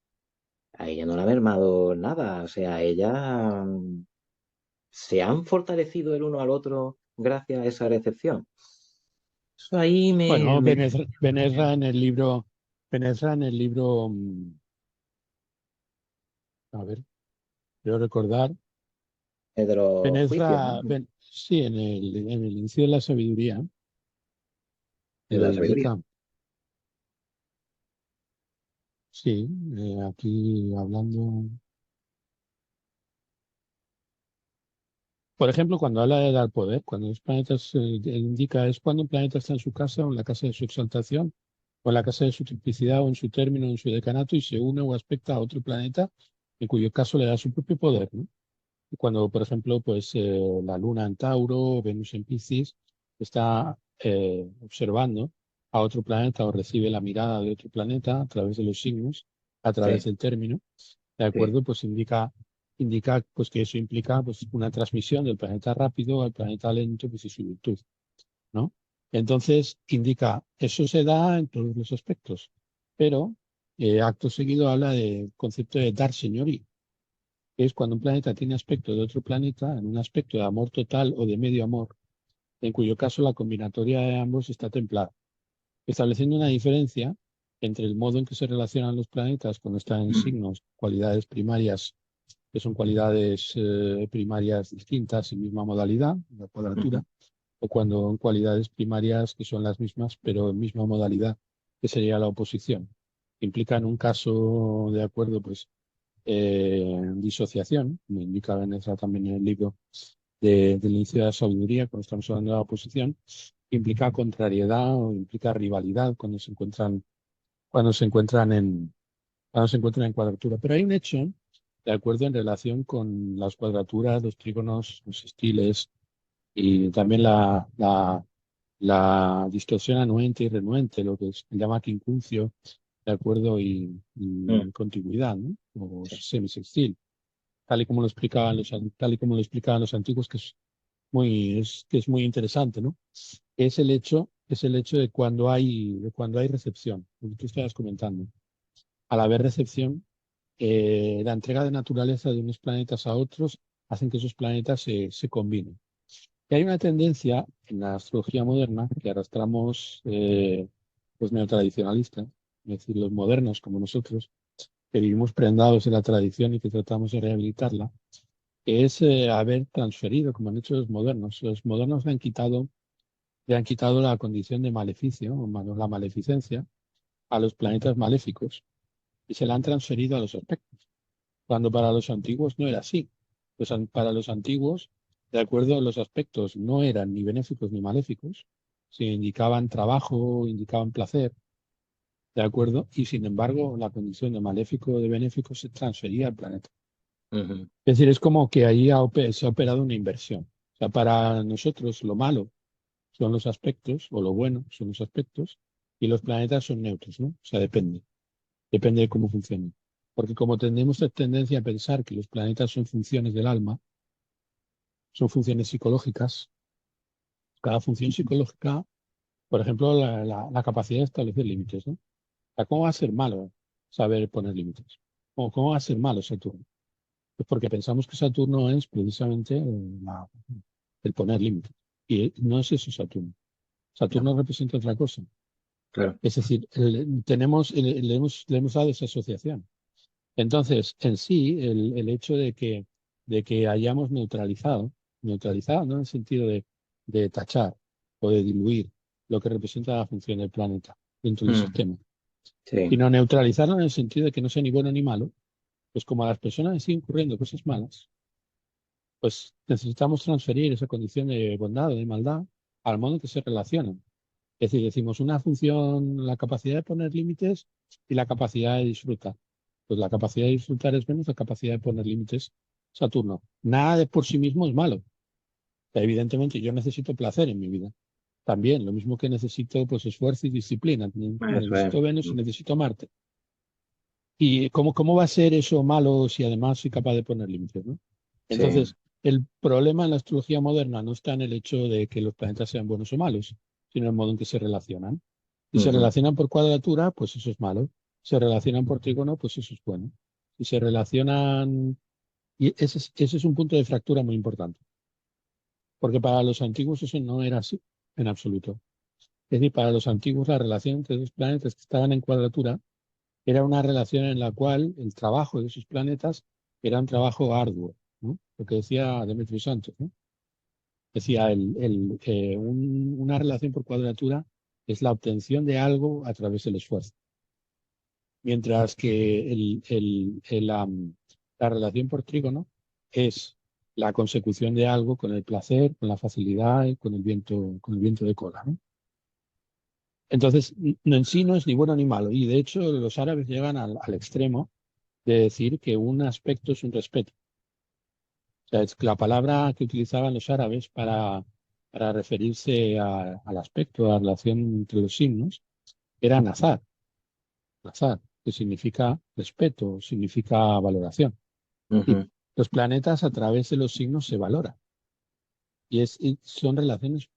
A ella no le ha mermado nada. O sea, ella se han fortalecido el uno al otro gracias a esa recepción. Eso ahí Bueno, Benezra en el libro, a ver, quiero recordar, de los juicios, ¿no? Sí, en el inicio de la sabiduría, De lo la sabiduría. indica, sí, aquí hablando. Por ejemplo, cuando habla de dar poder, cuando los planetas, indica es cuando un planeta está en su casa o en la casa de su exaltación, o en la casa de su triplicidad, o en su término, o en su decanato, y se une o aspecta a otro planeta, en cuyo caso le da su propio poder, ¿no? Y cuando, por ejemplo, pues la Luna en Tauro, Venus en Piscis, está observando a otro planeta o recibe la mirada de otro planeta a través de los signos, a través Sí, del término, ¿de sí. acuerdo? Pues indica pues que eso implica pues una transmisión del planeta rápido al planeta lento, pues y su virtud, ¿no? Entonces indica, eso se da en todos los aspectos, pero acto seguido habla del concepto de dar señorío, que es cuando un planeta tiene aspecto de otro planeta, en un aspecto de amor total o de medio amor, en cuyo caso la combinatoria de ambos está templada, estableciendo una diferencia entre el modo en que se relacionan los planetas cuando están en signos, cualidades primarias que son cualidades primarias distintas en misma modalidad, la cuadratura, o cuando en cualidades primarias que son las mismas, pero en misma modalidad, que sería la oposición. Implica en un caso de acuerdo, pues, disociación, me indica Venezuela también en el libro del inicio de la sabiduría, cuando estamos hablando de la oposición, implica contrariedad o implica rivalidad cuando se encuentran cuando se encuentran en cuadratura. Pero hay un hecho, de acuerdo, en relación con las cuadraturas, los trígonos, los estiles y también la distorsión anuente y renuente, lo que se llama quincuncio, de acuerdo, Mm, y continuidad, ¿no? O sí. semisextil, tal y como lo explicaban los antiguos, que es muy interesante, ¿no? Es el hecho de cuando hay recepción, lo que tú estabas comentando. Al haber recepción, la entrega de naturaleza de unos planetas a otros hacen que esos planetas se combinen. Y hay una tendencia en la astrología moderna que arrastramos los neotradicionalistas, es decir, los modernos como nosotros, que vivimos prendados de la tradición y que tratamos de rehabilitarla, que es haber transferido, como han hecho los modernos. Los modernos le han quitado la condición de maleficio, la maleficencia, a los planetas maléficos y se la han transferido a los aspectos, cuando para los antiguos no era así. Para los antiguos, de acuerdo, los aspectos no eran ni benéficos ni maléficos, se indicaban trabajo, indicaban placer, ¿de acuerdo? Y sin embargo, la condición de maléfico o de benéfico se transfería al planeta. Ujú. Es decir, es como que ahí se ha operado una inversión. O sea, para nosotros lo malo son los aspectos, o lo bueno son los aspectos, y los planetas son neutros, ¿no? O sea, depende de cómo funcionen. Porque como tenemos la tendencia a pensar que los planetas son funciones del alma, son funciones psicológicas, cada función psicológica, por ejemplo, la capacidad de establecer límites, ¿no? O sea, ¿cómo va a ser malo saber poner límites? ¿Cómo va a ser malo Saturno? Pues porque pensamos que Saturno es precisamente el poner límites. Y no es eso Saturno. No, Saturno representa otra cosa. claro. Es decir, le hemos dado esa asociación. Entonces, en sí, el hecho de que hayamos neutralizado, ¿no? En el sentido de tachar o de diluir lo que representa la función del planeta dentro del Mm, sistema, sí. sino neutralizarlo en el sentido de que no sea ni bueno ni malo, pues como a las personas siguen ocurriendo cosas malas, pues necesitamos transferir esa condición de bondad o de maldad al modo en que se relacionan. Es decir, decimos una función, la capacidad de poner límites y la capacidad de disfrutar. Pues la capacidad de disfrutar es menos la capacidad de poner límites. Saturno. Nada de por sí mismo es malo. Evidentemente, yo necesito placer en mi vida. También, lo mismo que necesito pues esfuerzo y disciplina. Eso es. Necesito Venus y necesito Marte. ¿Y cómo va a ser eso malo si además soy capaz de poner límites, ¿no? Sí. Entonces, el problema en la astrología moderna no está en el hecho de que los planetas sean buenos o malos, sino en el modo en que se relacionan. Si se Ujú. relacionan por cuadratura, pues eso es malo. Se relacionan por trígono, pues eso es bueno. Si se relacionan... Y ese es un punto de fractura muy importante, porque para los antiguos eso no era así, en absoluto. Es decir, para los antiguos la relación entre dos planetas que estaban en cuadratura era una relación en la cual el trabajo de esos planetas era un trabajo arduo, ¿no? Lo que decía Demetrio Santos, ¿no? Decía, una relación por cuadratura es la obtención de algo a través del esfuerzo, mientras que la relación por trígono es la consecución de algo con el placer, con la facilidad y con el viento de cola, ¿no? Entonces, en sí no es ni bueno ni malo, y de hecho los árabes llegan al extremo de decir que un aspecto es un respeto. O sea, es que la palabra que utilizaban los árabes para referirse al aspecto, a la relación entre los signos, era nazar, nazar, que significa respeto, significa valoración. Y Ujú. los planetas a través de los signos se valoran. Y son relaciones,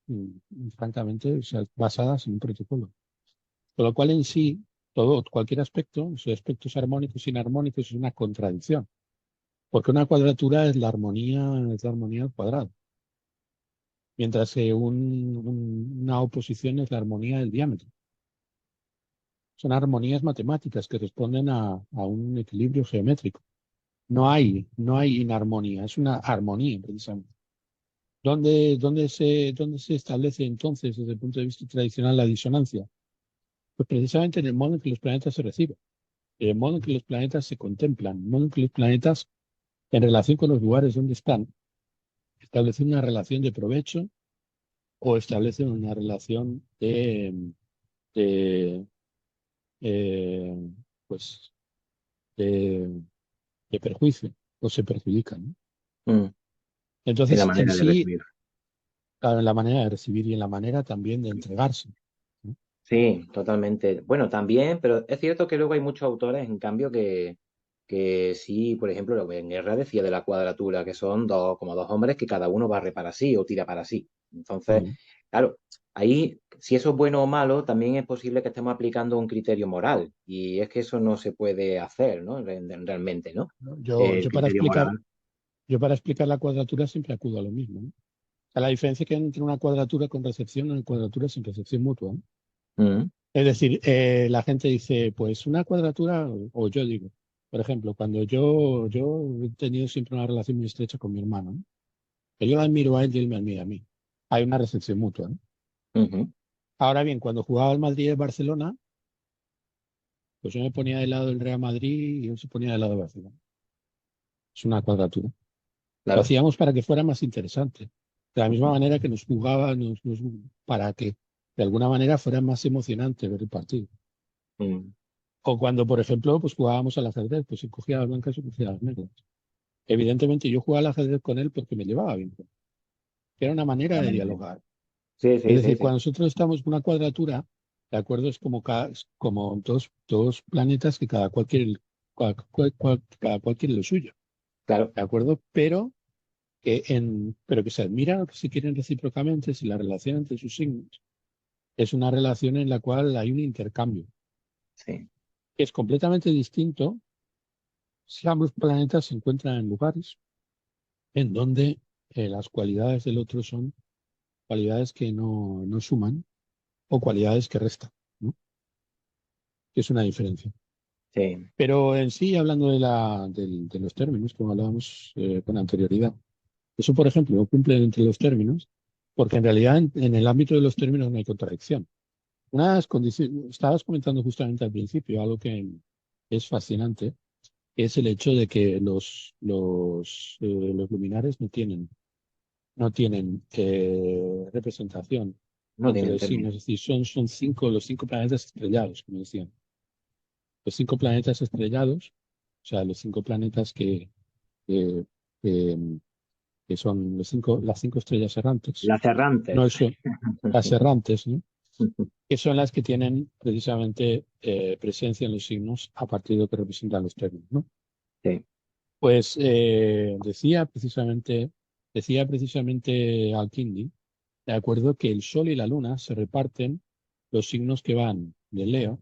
francamente, o sea, basadas en un protocolo. Con lo cual en sí, cualquier aspecto, sus aspectos armónicos, inarmónicos, es una contradicción. Porque una cuadratura es la armonía al cuadrado, mientras que una oposición es la armonía del diámetro. Son armonías matemáticas que responden a un equilibrio geométrico. No hay inarmonía, es una armonía precisamente. ¿Dónde se establece entonces, desde el punto de vista tradicional, la disonancia? Pues precisamente en el modo en que los planetas se reciben, en el modo en que los planetas se contemplan, en el modo en que los planetas, en relación con los lugares donde están, establecen una relación de provecho o establecen una relación de, eh, pues, de, de perjuicio o se perjudican, ¿no? Mm. Sí, la Entonces, en manera de sí, recibir. claro, en la manera de recibir y en la manera también de entregarse, ¿no? Sí, totalmente. Bueno, también, pero es cierto que luego hay muchos autores, en cambio, que sí, por ejemplo, lo que en Guerra decía de la cuadratura, que son como dos hombres que cada uno barre para sí o tira para sí. Entonces, Mm. claro, ahí, si eso es bueno o malo, también es posible que estemos aplicando un criterio moral. Y es que eso no se puede hacer, ¿no? Realmente, ¿no? ¿No? Yo, El yo para criterio explicar, moral. yo para explicar la cuadratura siempre acudo a lo mismo, ¿no? A la diferencia que hay entre una cuadratura con recepción y una cuadratura sin recepción mutua, ¿no? Mm, Es decir, la gente dice, pues una cuadratura, o yo digo, por ejemplo, cuando yo he tenido siempre una relación muy estrecha con mi hermano, ¿no? Que yo lo admiro a él y él me admira a mí. Hay una recepción mutua, ¿no? ujú. Ahora bien, cuando jugaba el Madrid y el Barcelona, pues yo me ponía del lado del Real Madrid y él se ponía del lado de Barcelona. Es una cuadratura. Lo Claro. hacíamos para que fuera más interesante. De la misma manera que nos jugaba, para que de alguna manera fuera más emocionante ver el partido. Mm. O cuando, por ejemplo, pues jugábamos al ajedrez, pues si cogía las blancas y cogía las negras. Evidentemente yo jugaba al ajedrez con él porque me llevaba bien, que era una manera de Exactamente. dialogar. Sí, Es sí, sí, decir, sí. cuando nosotros estamos en una cuadratura, ¿de acuerdo? Es como dos planetas que cada cual quiere lo suyo, Claro. ¿de acuerdo? Pero que se admiran o que se quieren recíprocamente si la relación entre sus signos es una relación en la cual hay un intercambio, Sí. que es completamente distinto si ambos planetas se encuentran en lugares en donde las cualidades del otro son cualidades que no suman o cualidades que restan, ¿no? Que es una diferencia. Sí. Pero en sí, hablando de los términos, como hablábamos con anterioridad, eso, por ejemplo, no cumple entre los términos, porque en realidad en el ámbito de los términos no hay contradicción. Unas condiciones, estabas comentando justamente al principio, algo que es fascinante, es el hecho de que los luminares no tienen representación No entre tienen los término. signos, es decir, son los 5 planetas estrellados, como decían. Los 5 planetas estrellados, o sea, los 5 planetas que, que, que son las cinco estrellas errantes, Las errantes. no son las errantes, ¿no? Que son las que tienen precisamente presencia en los signos a partir de lo que representan los términos, ¿no? Sí. Pues decía precisamente Al-Kindi, de acuerdo, que el Sol y la Luna se reparten los signos que van de Leo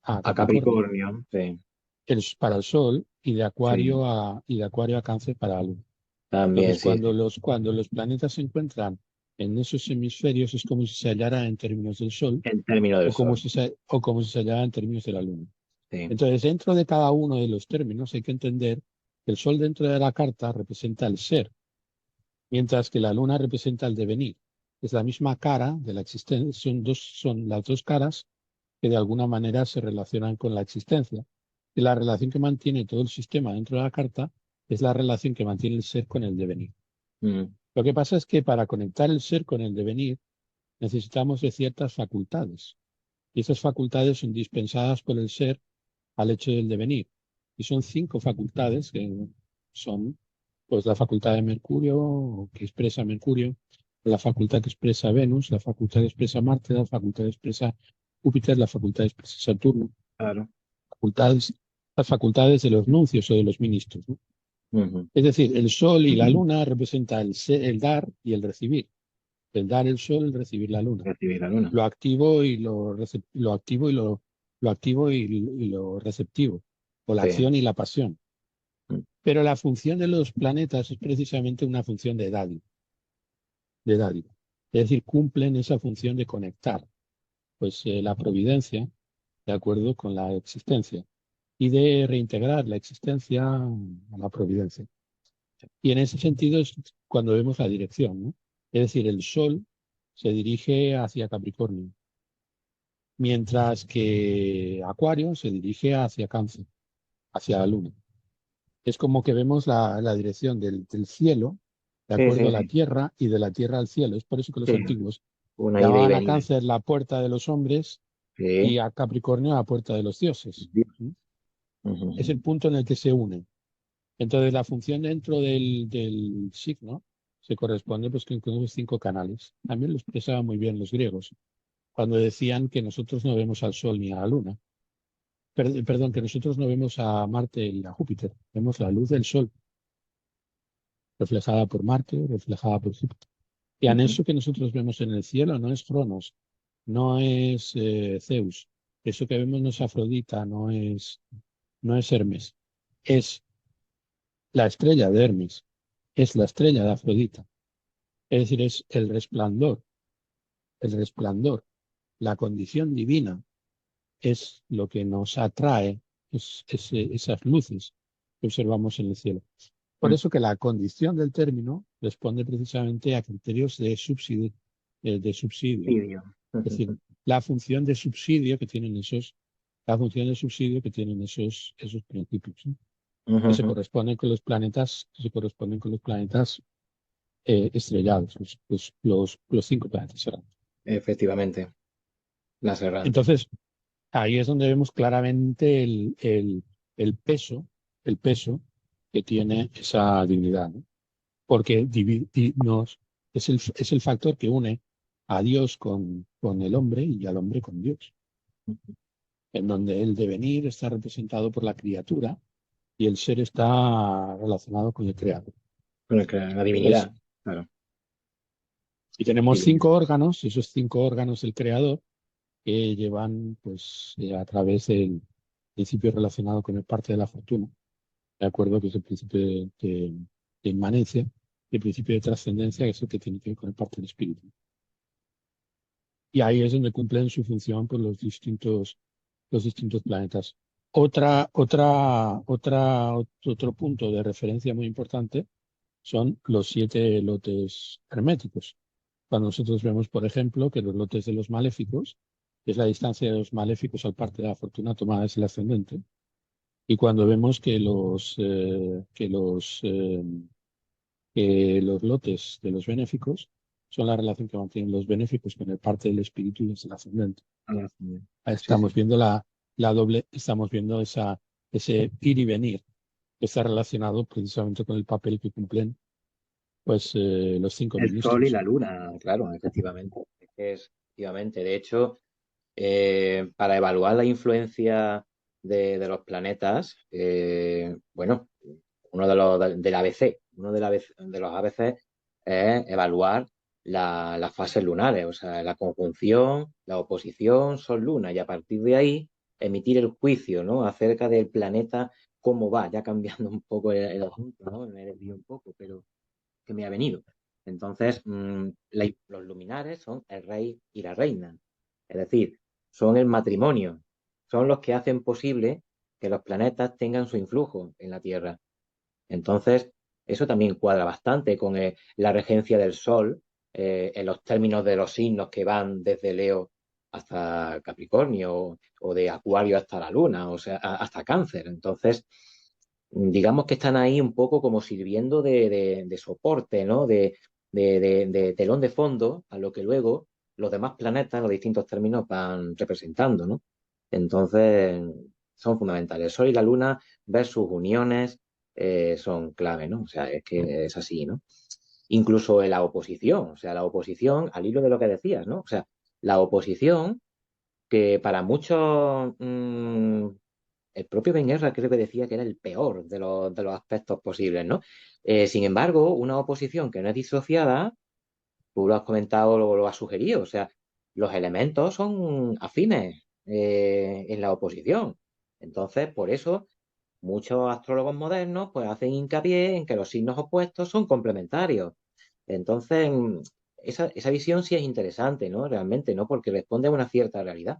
a A Capricornio, Capricornio. Sí. para el Sol, y de Sí. Acuario a Cáncer para la Luna. También, Entonces, sí, sí. cuando los planetas se encuentran en esos hemisferios, es como si se hallara en términos del Sol El término del Sol. o como si se hallara en términos de la Luna. Sí. Entonces, dentro de cada uno de los términos hay que entender que el Sol dentro de la carta representa el ser, mientras que la Luna representa el devenir. Es la misma cara de la existencia, son las dos caras que de alguna manera se relacionan con la existencia. Y la relación que mantiene todo el sistema dentro de la carta es la relación que mantiene el ser con el devenir. Mm. Lo que pasa es que para conectar el ser con el devenir necesitamos de ciertas facultades. Y esas facultades son dispensadas por el ser al hecho del devenir. Y son 5 facultades que son pues la facultad de Mercurio, que expresa Mercurio, la facultad que expresa Venus, la facultad que expresa Marte, la facultad que expresa Júpiter, la facultad que expresa Saturno, Claro. facultades, las facultades de los nuncios o de los ministros, ¿no? Ujú. Es decir, el Sol y la Luna representan el dar y el recibir. El dar el Sol, el recibir la Luna. Recibir la luna. Lo activo y lo activo lo activo y lo receptivo, o la Sí. acción y la pasión. Mm. Pero la función de los planetas es precisamente una función de dádiva. Es decir, cumplen esa función de conectar, pues, la providencia, de acuerdo con la existencia, y de reintegrar la existencia a la providencia. Y en ese sentido es cuando vemos la dirección, ¿no? Es decir, el Sol se dirige hacia Capricornio, mientras que Acuario se dirige hacia Cáncer, hacia la Luna. Es como que vemos la dirección del cielo de Sí, acuerdo sí, a la sí. Tierra y de la Tierra al cielo. Es por eso que los Sí. antiguos Una ida y llamaban a venida. Cáncer la puerta de los hombres y Sí. a Capricornio la puerta de los dioses. ¿Mm? Es Ujú. el punto en el que se unen. Entonces, la función dentro del signo se corresponde pues con los 5 canales. También lo expresaban muy bien los griegos cuando decían que nosotros no vemos al Sol ni a la Luna. Perdón, que nosotros no vemos a Marte y a Júpiter. Vemos la luz del Sol reflejada por Marte, reflejada por Júpiter. Y en Ujú. eso que nosotros vemos en el cielo no es Cronos, no es Zeus. Eso que vemos no es Afrodita, no es Hermes. Es la estrella de Hermes, es la estrella de Afrodita. Es decir, es el resplandor, la condición divina es lo que nos atrae, esas luces que observamos en el cielo. Por Mm. eso que la condición del término responde precisamente a criterios de subsidio. Vídeo. Es decir, la función de subsidio que tienen esos principios, ¿no? Ujú, Que se ujú. corresponden con los planetas estrellados, los 5 planetas. Efectivamente. Las errantes. Entonces, ahí es donde vemos claramente el peso, el peso que tiene esa divinidad, ¿no? Porque es el factor que une a Dios con el hombre y al hombre con Dios, en donde el devenir está representado por la criatura y el ser está relacionado con el creador. Bueno, que la Entonces, divinidad, claro, y tenemos divinidad. 5 órganos, esos 5 órganos del creador, que llevan pues a través del principio relacionado con el parte de la fortuna, de acuerdo, que es el principio de inmanencia, y el principio de trascendencia, que es el que tiene que ver con el parte del espíritu. Y ahí es donde cumplen su función pues, los distintos planetas. Otro punto de referencia muy importante son los 7 lotes herméticos. Cuando nosotros vemos, por ejemplo, que los lotes de los maléficos, que es la distancia de los maléficos al parte de la fortuna tomada es el ascendente, y cuando vemos que los lotes de los benéficos son la relación que mantienen los benéficos con el parte del espíritu y es el ascendente. Ah, Ahí sí, sí. estamos viendo la doble, estamos viendo ese ir y venir que está relacionado precisamente con el papel que cumplen pues los 5 ministros. El Sol y la Luna, claro, efectivamente. Efectivamente. De hecho, para evaluar la influencia de los planetas, bueno, uno del ABC, de los ABC es evaluar las fases lunares, o sea, la conjunción, la oposición, Sol-Luna, y a partir de ahí emitir el juicio, ¿no? Acerca del planeta, cómo va, ya cambiando un poco el asunto, ¿no? Me desvío un poco, pero que me ha venido. Entonces, los luminares son el rey y la reina. Es decir, son el matrimonio. Son los que hacen posible que los planetas tengan su influjo en la Tierra. Entonces, eso también cuadra bastante con la regencia del Sol, en los términos de los signos que van desde Leo hasta Capricornio o de Acuario hasta la Luna, o sea, hasta Cáncer. Entonces, digamos que están ahí un poco como sirviendo de soporte, ¿no? De telón de fondo a lo que luego los demás planetas, los distintos términos van representando, ¿no? Entonces, son fundamentales. El Sol y la Luna ver sus uniones son clave, ¿no? O sea, es que es así, ¿no? Incluso en la oposición, o sea, la oposición, al hilo de lo que decías, ¿no? O sea, la oposición que para muchos el propio Ben Guerra creo que decía que era el peor de los aspectos posibles, ¿no? Sin embargo, una oposición que no es disociada, tú lo has comentado, lo has sugerido, o sea, los elementos son afines en la oposición. Entonces, por eso, muchos astrólogos modernos pues hacen hincapié en que los signos opuestos son complementarios. Entonces, esa visión sí es interesante, ¿no? Realmente, ¿no? Porque responde a una cierta realidad,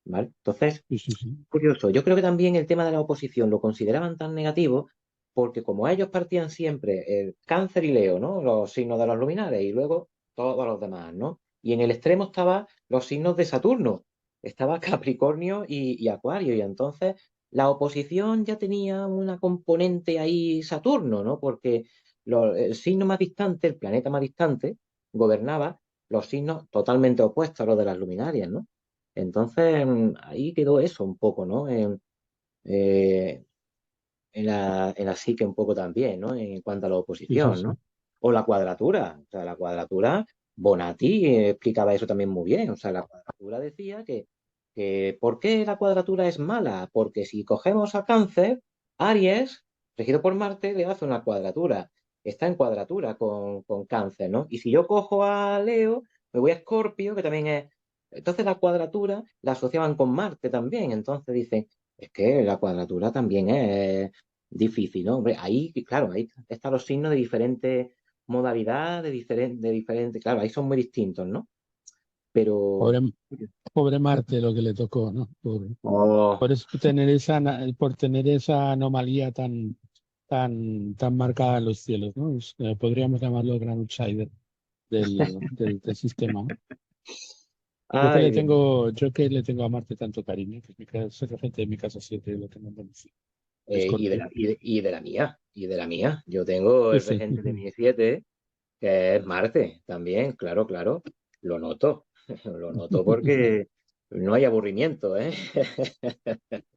¿vale? Entonces, Sí, sí, sí. curioso. Yo creo que también el tema de la oposición lo consideraban tan negativo porque como ellos partían siempre el Cáncer y Leo, ¿no? Los signos de los luminares y luego todos los demás, ¿no? Y en el extremo estaban los signos de Saturno. Estaba Capricornio y Acuario. Y entonces la oposición ya tenía una componente ahí Saturno, ¿no? Porque el signo más distante, el planeta más distante, gobernaba los signos totalmente opuestos a los de las luminarias, ¿no? Entonces, ahí quedó eso un poco, ¿no? Eh, en la psique un poco también, ¿no? En cuanto a la Sí, sí, oposición, sí. ¿no? O la cuadratura. O sea, la cuadratura, Bonatti explicaba eso también muy bien. O sea, la cuadratura decía que ¿por qué la cuadratura es mala? Porque si cogemos a Cáncer, Aries, regido por Marte, le hace una cuadratura. Está en cuadratura con Cáncer, ¿no? Y si yo cojo a Leo, me voy a Escorpio, que también es. Entonces la cuadratura la asociaban con Marte también. Entonces dicen, es que la cuadratura también es difícil, ¿no? Hombre, ahí, claro, ahí están los signos de diferentes modalidades, claro, ahí son muy distintos, ¿no? Pero, Pobre, pobre Marte lo que le tocó, ¿no? oh, Por tener esa anomalía tan marcada en los cielos, ¿no? Podríamos llamarlo el gran outsider del sistema, ¿no? ay, Dios. Yo que le tengo a Marte tanto cariño, que es es el regente de mi casa 7, lo tengo en Andalucía, Y de Escorpio. la mía. Yo tengo Sí, el sí. regente de mi 7, que es Marte, también, claro, claro, lo noto, lo noto no hay aburrimiento, ¿eh?